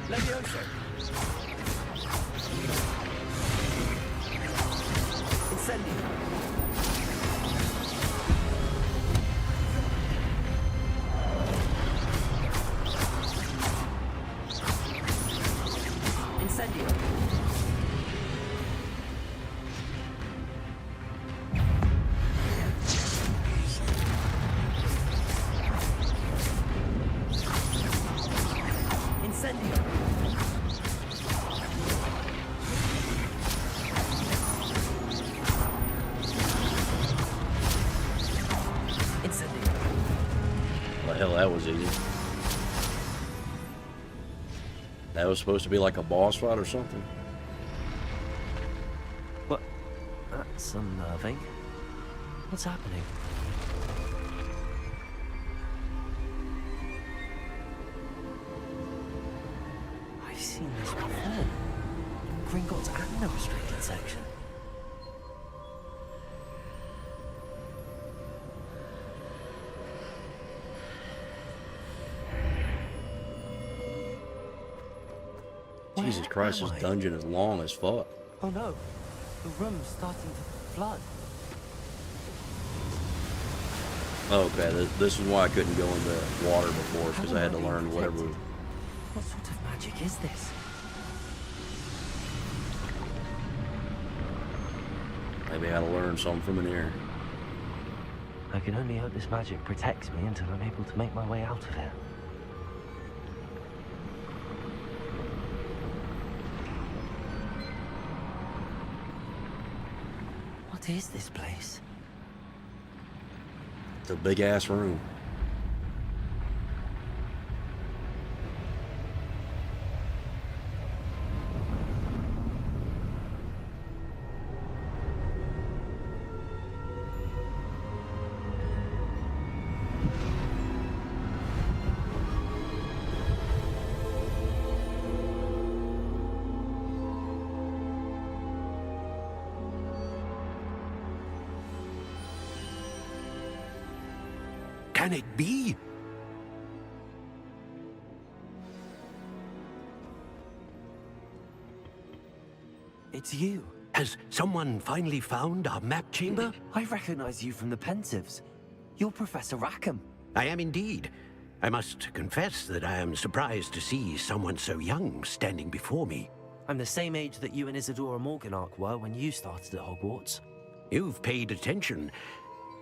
Levioso. Incendio. Incendio. Incendio. Well, hell, that was easy. That was supposed to be like a boss fight or something. What? That's unnerving. What's happening? I've seen this before. In Gringotts and the restricted section. Jesus Christ, this dungeon is long as fuck. Oh no, the room's starting to flood. Okay, this is why I couldn't go in the water before, because I had to learn whatever. What sort of magic is this? Maybe I had to learn something from in here. I can only hope this magic protects me until I'm able to make my way out of here. What is this place? It's a big ass room. Can it be? It's you. Has someone finally found our map chamber? I recognize you from the Pensives. You're Professor Rackham. I am indeed. I must confess that I am surprised to see someone so young standing before me. I'm the same age that you and Isadora Morganark were when you started at Hogwarts. You've paid attention,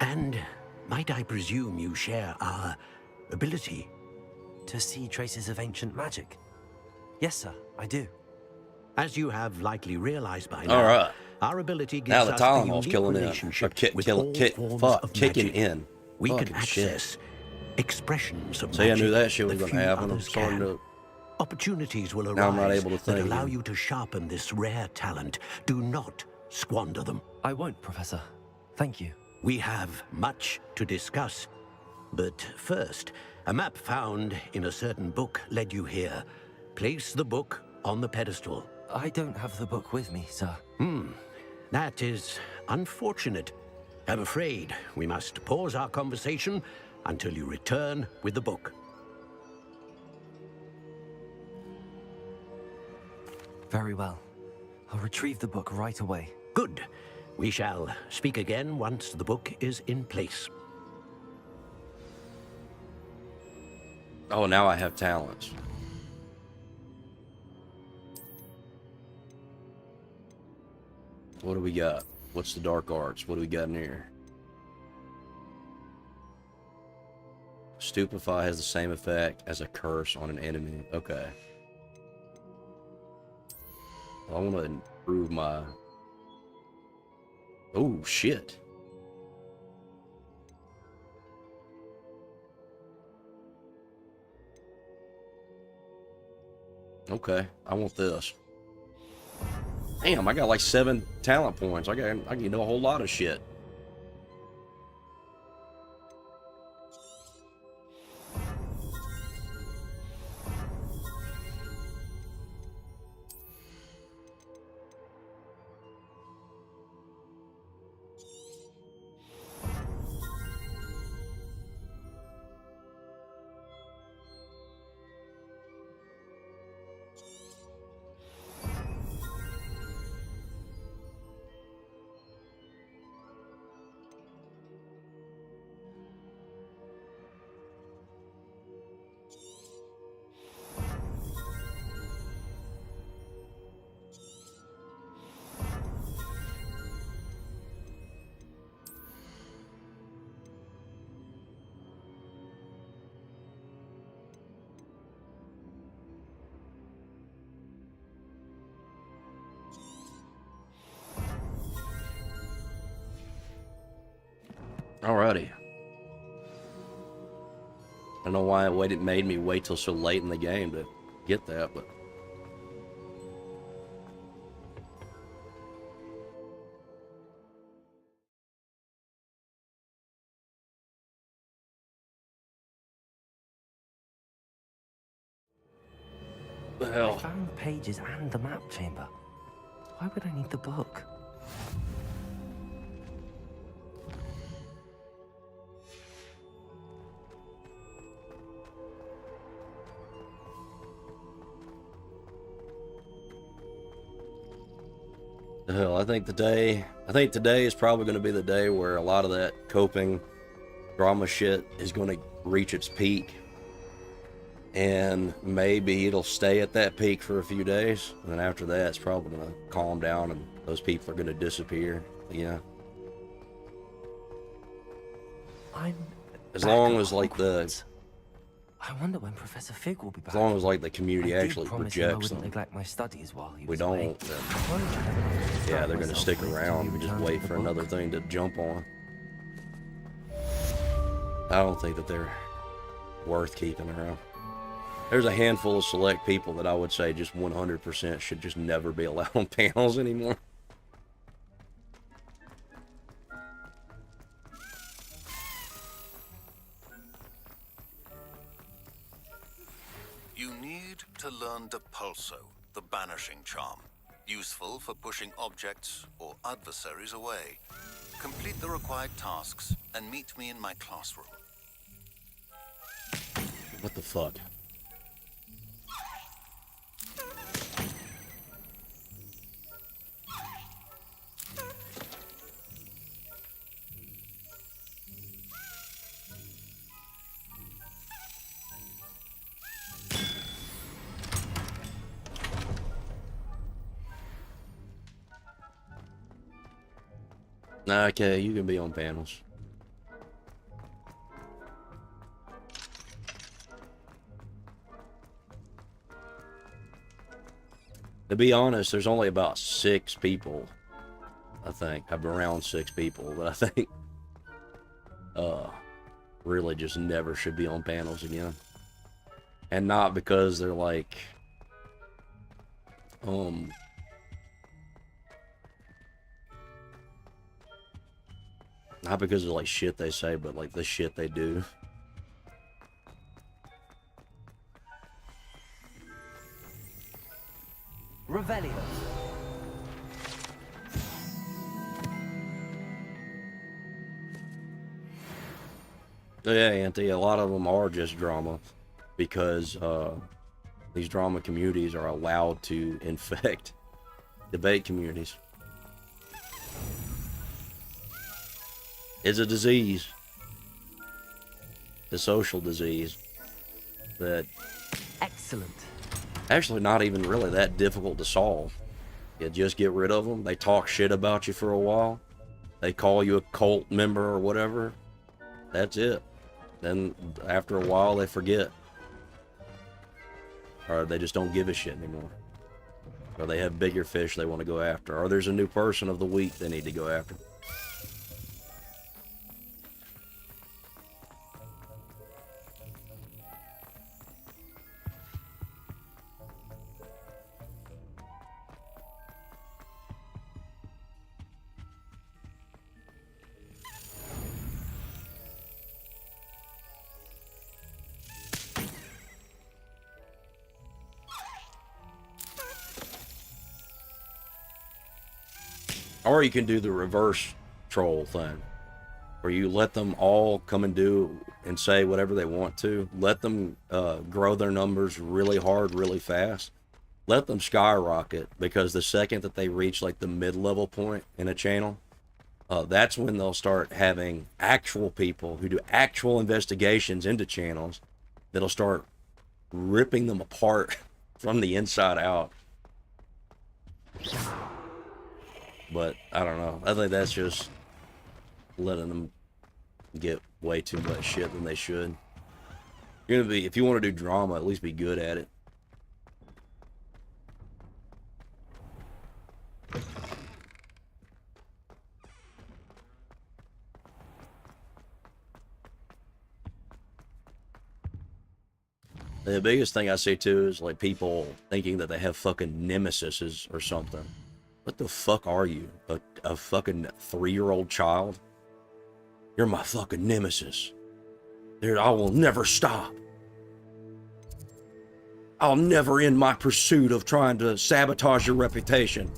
and might I presume you share our ability? To see traces of ancient magic? Yes, sir, I do. As you have likely realized by now, All right. our ability gives Now the us a Tylenol's unique killing in. relationship with Kill, all kick, forms fuck, of kicking magic. in. We can Fucking shit. access expressions of See, I magic knew that shit was that gonna few happen. I'm others starting can. to. Opportunities will arise Now I'm not able to that think allow again. you to sharpen this rare talent. Do not squander them. I won't, Professor. Thank you. We have much to discuss. But first, a map found in a certain book led you here. Place the book on the pedestal. I don't have the book with me, sir. That is unfortunate. I'm afraid we must pause our conversation until you return with the book. Very well. I'll retrieve the book right away. Good. We shall speak again once the book is in place. Oh, now I have talents. What do we got? What's the dark arts? What do we got in here? Stupefy has the same effect as a curse on an enemy. Okay. I want to improve my... Oh, shit. Okay, I want this. Damn, I got like 7 talent points. I can do a whole lot of shit. Alrighty. I don't know why it made me wait till so late in the game to get that, but... The hell? I found the pages and the map chamber. Why would I need the book? The hell, I think today is probably going to be the day where a lot of that coping drama shit is going to reach its peak. And maybe it'll stay at that peak for a few days. And then after that, it's probably going to calm down and those people are going to disappear. Yeah. As long as like I wonder when Professor Fig will be back. As long as like the community actually rejects them. Neglect my studies while he we was don't. away. Yeah, they're gonna stick around. We just wait for another thing to jump on. I don't think that they're worth keeping around. There's a handful of select people that I would say just 100% should just never be allowed on panels anymore. You need to learn Depulso, the banishing charm. Useful for pushing objects or adversaries away. Complete the required tasks and meet me in my classroom. What the fuck? Okay, you can be on panels. To be honest, there's only about 6 people, I think. Around 6 people that I think really just never should be on panels again. And not because they're like not because of like shit they say, but like the shit they do. Revelio. Yeah, Auntie, a lot of them are just drama because these drama communities are allowed to infect debate communities. It's a disease. A social disease that Excellent. actually not even really that difficult to solve. You just get rid of them. They talk shit about you for a while. They call you a cult member or whatever. That's it. Then after a while they forget. Or they just don't give a shit anymore. Or they have bigger fish they want to go after. Or there's a new person of the week they need to go after. Or you can do the reverse troll thing, where you let them all come and do and say whatever they want to. Let them grow their numbers really hard, really fast. Let them skyrocket, because the second that they reach like the mid-level point in a channel, that's when they'll start having actual people who do actual investigations into channels that'll start ripping them apart from the inside out. But I don't know. I think that's just letting them get way too much shit than they should. You're gonna be, if you want to do drama, at least be good at it. The biggest thing I see too is like people thinking that they have fucking nemesises or something. What the fuck are you? A fucking 3-year-old child? You're my fucking nemesis. Dude, I will never stop. I'll never end my pursuit of trying to sabotage your reputation.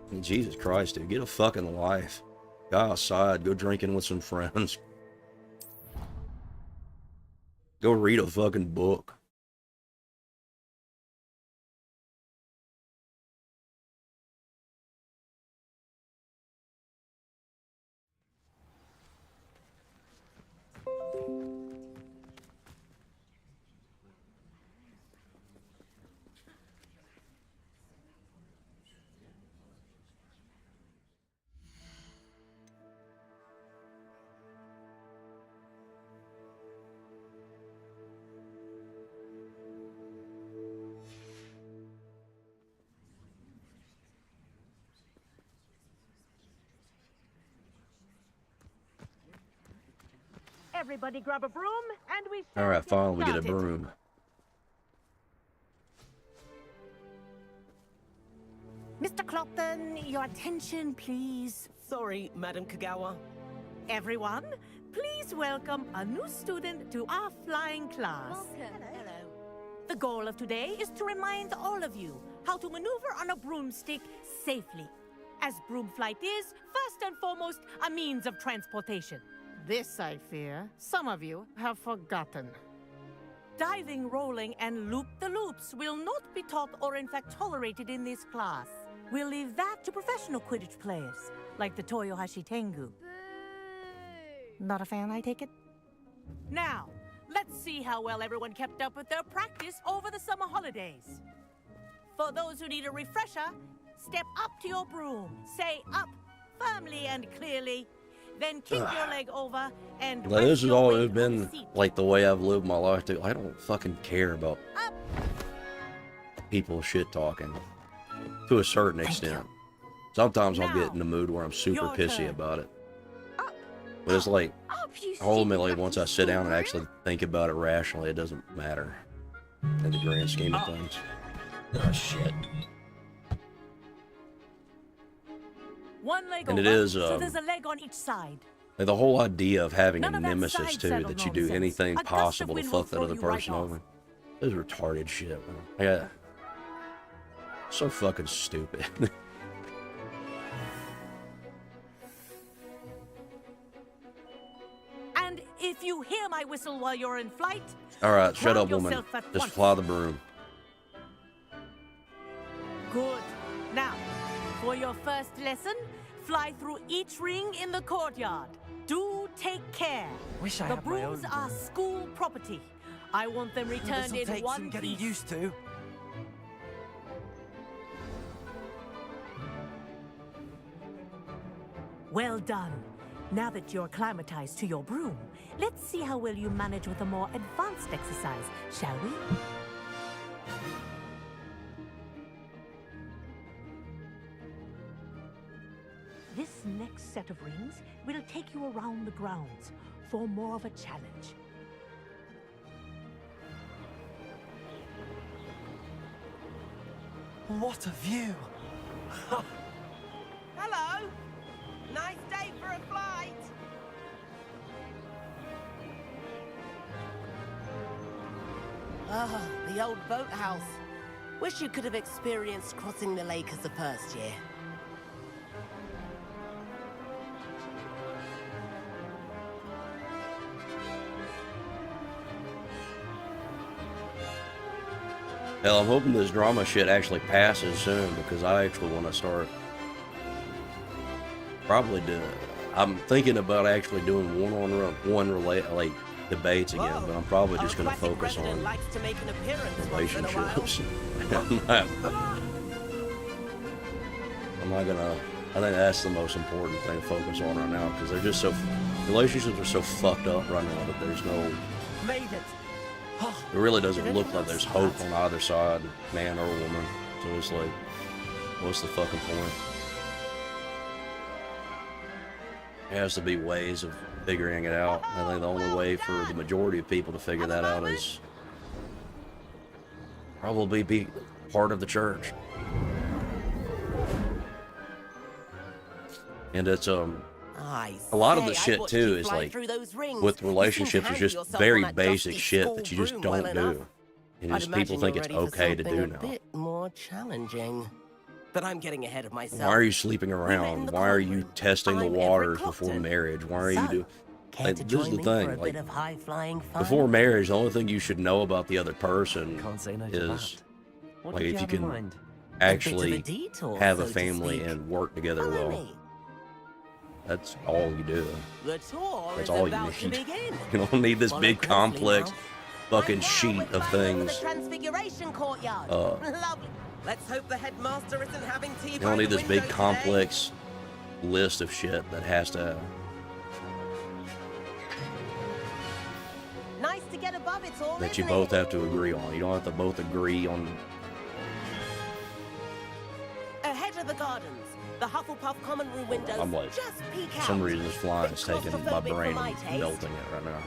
I mean, Jesus Christ, dude, get a fucking life. Go outside, go drinking with some friends. Go read a fucking book. Everybody grab a broom, and we shall Alright, finally we get a started. broom. Mr. Clopton, your attention, please. Sorry, Madam Kagawa. Everyone, please welcome a new student to our flying class. Hello. The goal of today is to remind all of you how to maneuver on a broomstick safely, as broom flight is, first and foremost, a means of transportation. This, I fear, some of you have forgotten. Diving, rolling, and loop-the-loops will not be taught or in fact tolerated in this class. We'll leave that to professional Quidditch players, like the Toyohashi Tengu. Not a fan, I take it? Now, let's see how well everyone kept up with their practice over the summer holidays. For those who need a refresher, step up to your broom, say up firmly and clearly, then kick your leg over and Now, this has your always weight on been the seat. like the way I've lived my life too. I don't fucking care about people shit talking to a certain extent. Sometimes I'll get in the mood where I'm super your pissy turn. about it. But it's like, ultimately, once I sit down and actually think about it rationally, it doesn't matter in the grand scheme of things. Oh, shit. One leg And it over, is, so there's a leg on each side. Like, the whole idea of having None a of that nemesis, side too, saddle that you do nonsense. anything A gust of possible to wind will fuck that throw other you right person off. over. This is retarded shit, man. Yeah. So fucking stupid. If you hear my whistle while you're in flight, All right, shut ground up, woman. yourself at Just once. fly the broom. Good. Now, for your first lesson, fly through each ring in the courtyard. Do take care. Wish I the had my own brooms are broom. school property. I want them returned This'll in take one some getting piece. used to. Well done. Now that you're acclimatized to your broom, let's see how well you manage with a more advanced exercise, shall we? This next set of rings will take you around the grounds for more of a challenge. What a view! Hello! Nice day for a flight! Ah, the old boathouse. Wish you could have experienced crossing the lake as the first year. Hell, I'm hoping this drama shit actually passes soon because I actually want to start. Probably do. I'm thinking about actually doing one-on-one like debates again, but I'm probably just going to focus on Likes to make an appearance once in a while. relationships. I'm not gonna. I think that's the most important thing to focus on right now because they're just so. Relationships are so fucked up right now that there's no. Made it. It really doesn't look like there's hope on either side, man or woman. So it's like, what's the fucking point? There has to be ways of figuring it out. I think the only way for the majority of people to figure that out is probably be part of the church. And it's a lot of the shit too is like with relationships is just very basic shit that you just don't do. And just people think it's okay to do now. A bit more challenging. But I'm getting ahead of myself. Why are you sleeping around? Why are you testing the waters before marriage? Why are you doing? Like, this is the thing. Like, before marriage, the only thing you should know about the other person is like if you can actually have a family and work together well. That's all you do. That's all you need. You don't need this big complex fucking sheet of things. Transfiguration courtyard. Lovely. Let's hope the headmaster isn't having tea. You don't need this big complex list of shit that has to. Nice to get above it all. That you both have to agree on. You don't have to both agree on. Ahead of the gardens, the Hufflepuff common room windows. I'm like, just peek for out. some reason, this flying is taking my brain my and taste. melting it right now.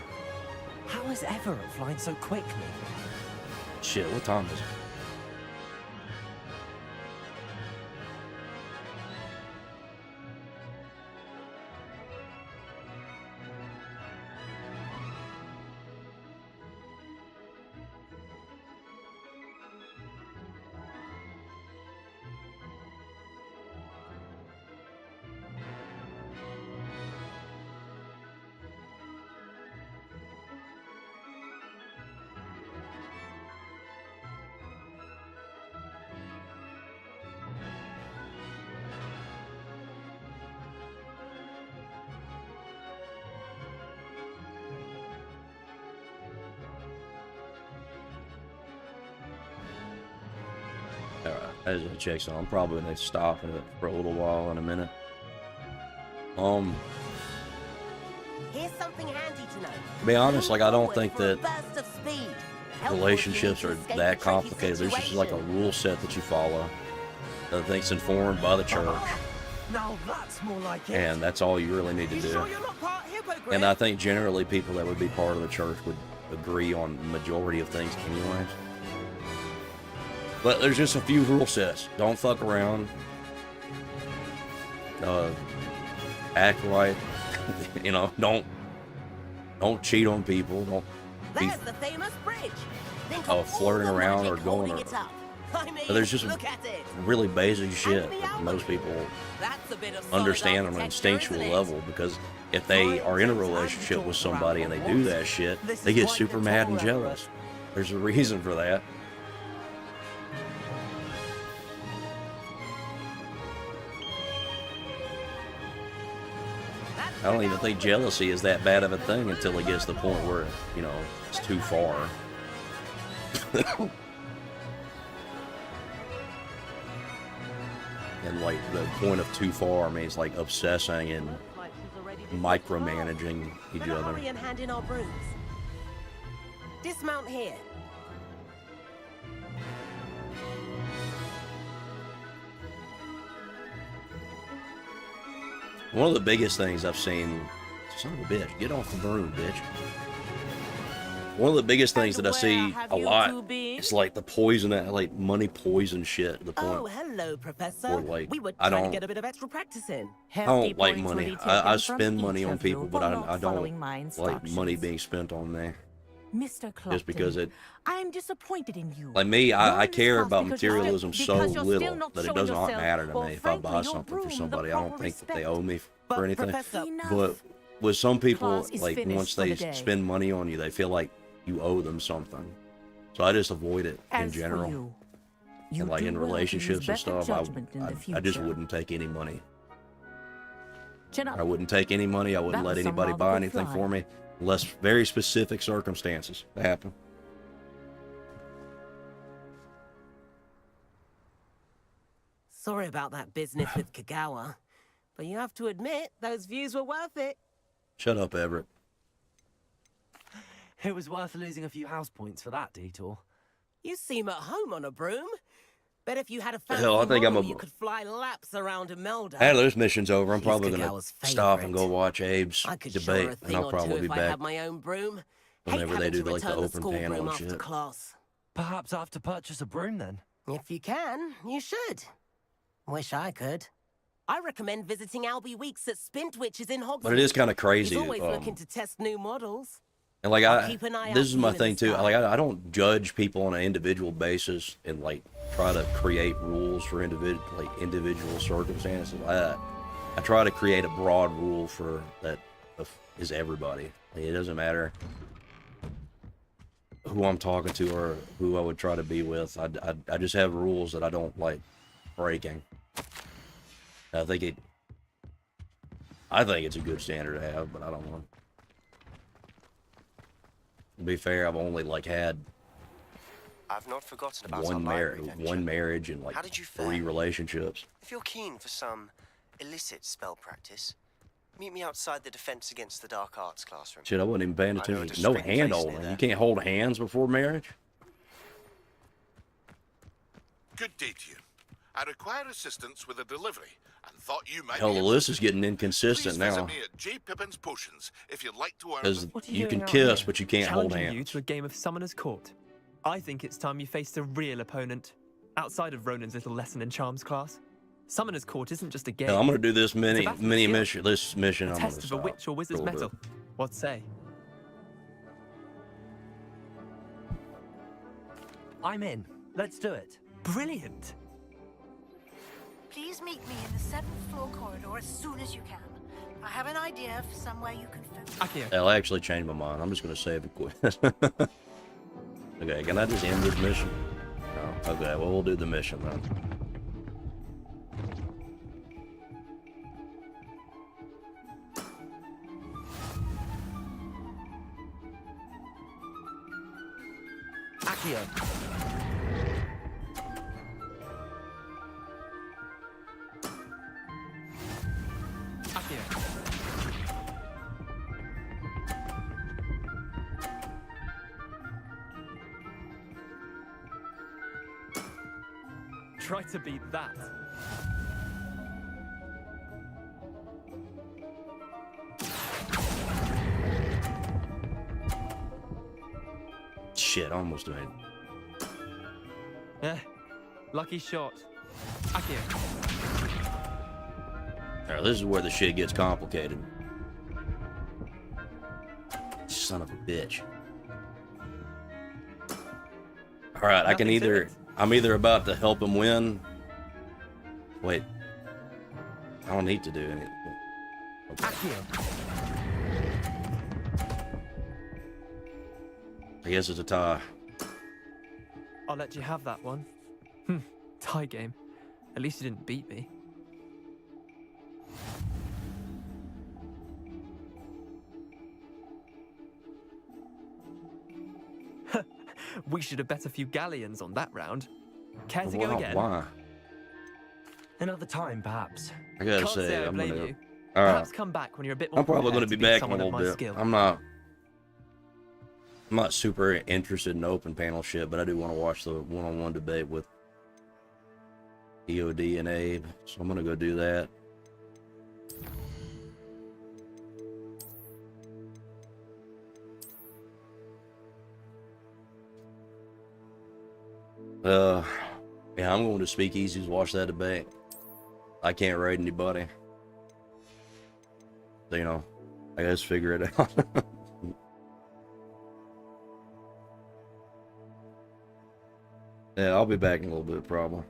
How is Everett flying so quickly? Shit, what time is it? Alright, as I check, so I'm probably gonna stop it for a little while in a minute. Here's something handy to know. To be honest, like I don't think For a that burst of speed. relationships are that complicated. There's just like a rule set that you follow. That I think's informed by the church. Now that's more like it. And that's all you really need to do. Sure you're not part hypocrite? And I think generally people that would be part of the church would agree on the majority of things anyways. But there's just a few rule sets. Don't fuck around. Act right. You know, don't cheat on people. Don't be There's the famous bridge. Think of flirting all the around or magic going holding or it up. I mean, there's just look at it. really basic shit that most people That's a bit of solid understand on an architecture, instinctual isn't it? level because if they are in a relationship with somebody and they do that shit, they get super mad and jealous. There's a reason for that. I don't even think jealousy is that bad of a thing until it gets to the point where, you know, it's too far. And like the point of too far means like obsessing and micromanaging each other. Hurry and hand in our brooms. Dismount here. One of the biggest things I've seen, son of a bitch, get off the broom, bitch. One of the biggest things that I see a lot is like the poison, like money poison shit. The point. Oh, hello, Professor. Where, like, we were I trying to don't- get a bit of extra practice in. I don't like money. I spend money on people, but I don't like money being spent on me. Mr. Clopton, Just because it, I'm disappointed in you. like me, You're I in this care house about because you're materialism still- so because you're still little not that it showing does not yourself, matter to or me if I frankly, buy your something for broom, the somebody. I don't proper think that they respect. owe me But, for anything. Professor- But with some people, Class is like finished once for they the day. spend money on you, they feel like you owe them something. So I just avoid it in As for general. you And like do in well to relationships use and better stuff, judgment in the I just future. wouldn't take any money. Chin up. I wouldn't take any money. I wouldn't That let was some anybody rather buy good anything fly. for me, unless very specific circumstances happen. Sorry about that business with Kagawa, but you have to admit those views were worth it. Shut up, Everett. It was worth losing a few house points for that detour. You seem at home on a broom. Bet if you had a fancy Hell, I think I'm model, a- you could fly laps around Imelda. Hey, this mission's over. I'm She's probably gonna Kagawa's stop and favorite. go watch Abe's I could show her debate, a and thing I'll or probably two be if I back had my own broom. whenever Hate they having do to like the return open school panel broom and after shit. class. Perhaps I have to purchase a broom then. If you can, you should. Wish I could. I recommend visiting Albie Weeks at Spint, which is in Hogwarts. But it is kind of crazy. He's always looking to test new models. And like I'll keep an eye this out is for my you in thing the too. sky. Like I don't judge people on an individual basis and like try to create rules for individual circumstances. I try to create a broad rule for that is everybody. Like, it doesn't matter who I'm talking to or who I would try to be with. I just have rules that I don't like breaking. I think it's a good standard to have, but I don't know. To be fair, I've only like had I've not forgotten about one our library venture. marriage and like How did you 3 fare? relationships. If you're keen for some illicit spell practice, meet me outside the Defense Against the Dark Arts classroom. Shit, I wasn't even paying I know a attention. No discreet hand place holding. near You there. can't hold hands before marriage. Good day to you. I require assistance with a delivery and thought you might Hell, be the able list to is getting inconsistent Please visit now. me at J. Pippin's Potions if you'd like to earn Because them. What are you can doing out kiss, here? but you can't hold Challenging you hands. to a game of Summoner's Court. I think it's time you faced a real opponent, outside of Ronan's little lesson in charms class. Summoner's Court isn't just a game. Hell, I'm gonna do this It's a mini battle of mini skill. mission. This mission, A I'm test gonna of a stop witch or wizard's for a little metal. What say? I'm in. Let's do it. Brilliant. Please meet me in the 7th floor corridor as soon as you can. I have an idea for somewhere you can focus. bit. Hell, I actually changed my mind. I'm just gonna save it quick. Okay, can I just end this mission? No. Okay, well we'll do the mission then. Accio. Try to beat that. Shit, I almost made it. Eh, lucky shot. Accio. Now, this is where the shit gets complicated. Son of a bitch. Alright, I can Nothing to either... it. I'm either about to help him win... Wait. I don't need to do anything. Okay. Accio. I guess it's a tie. I'll let you have that one. Tie game. At least you didn't beat me. We should have bet a few galleons on that round. Care to go again? Why? Another time, perhaps. I gotta Can't say, say I I'm blame gonna. you. All right. Perhaps come back when you're a bit more I'm probably gonna prepared be to beat back in a someone of little my bit. skill. I'm not super interested in open panel shit, but I do want to watch the one-on-one debate with EOD and Abe, so I'm gonna go do that. Yeah, I'm going to Speakeasies to watch that debate. I can't raid anybody. So, you know, I guess figure it out. Yeah, I'll be back in a little bit, probably.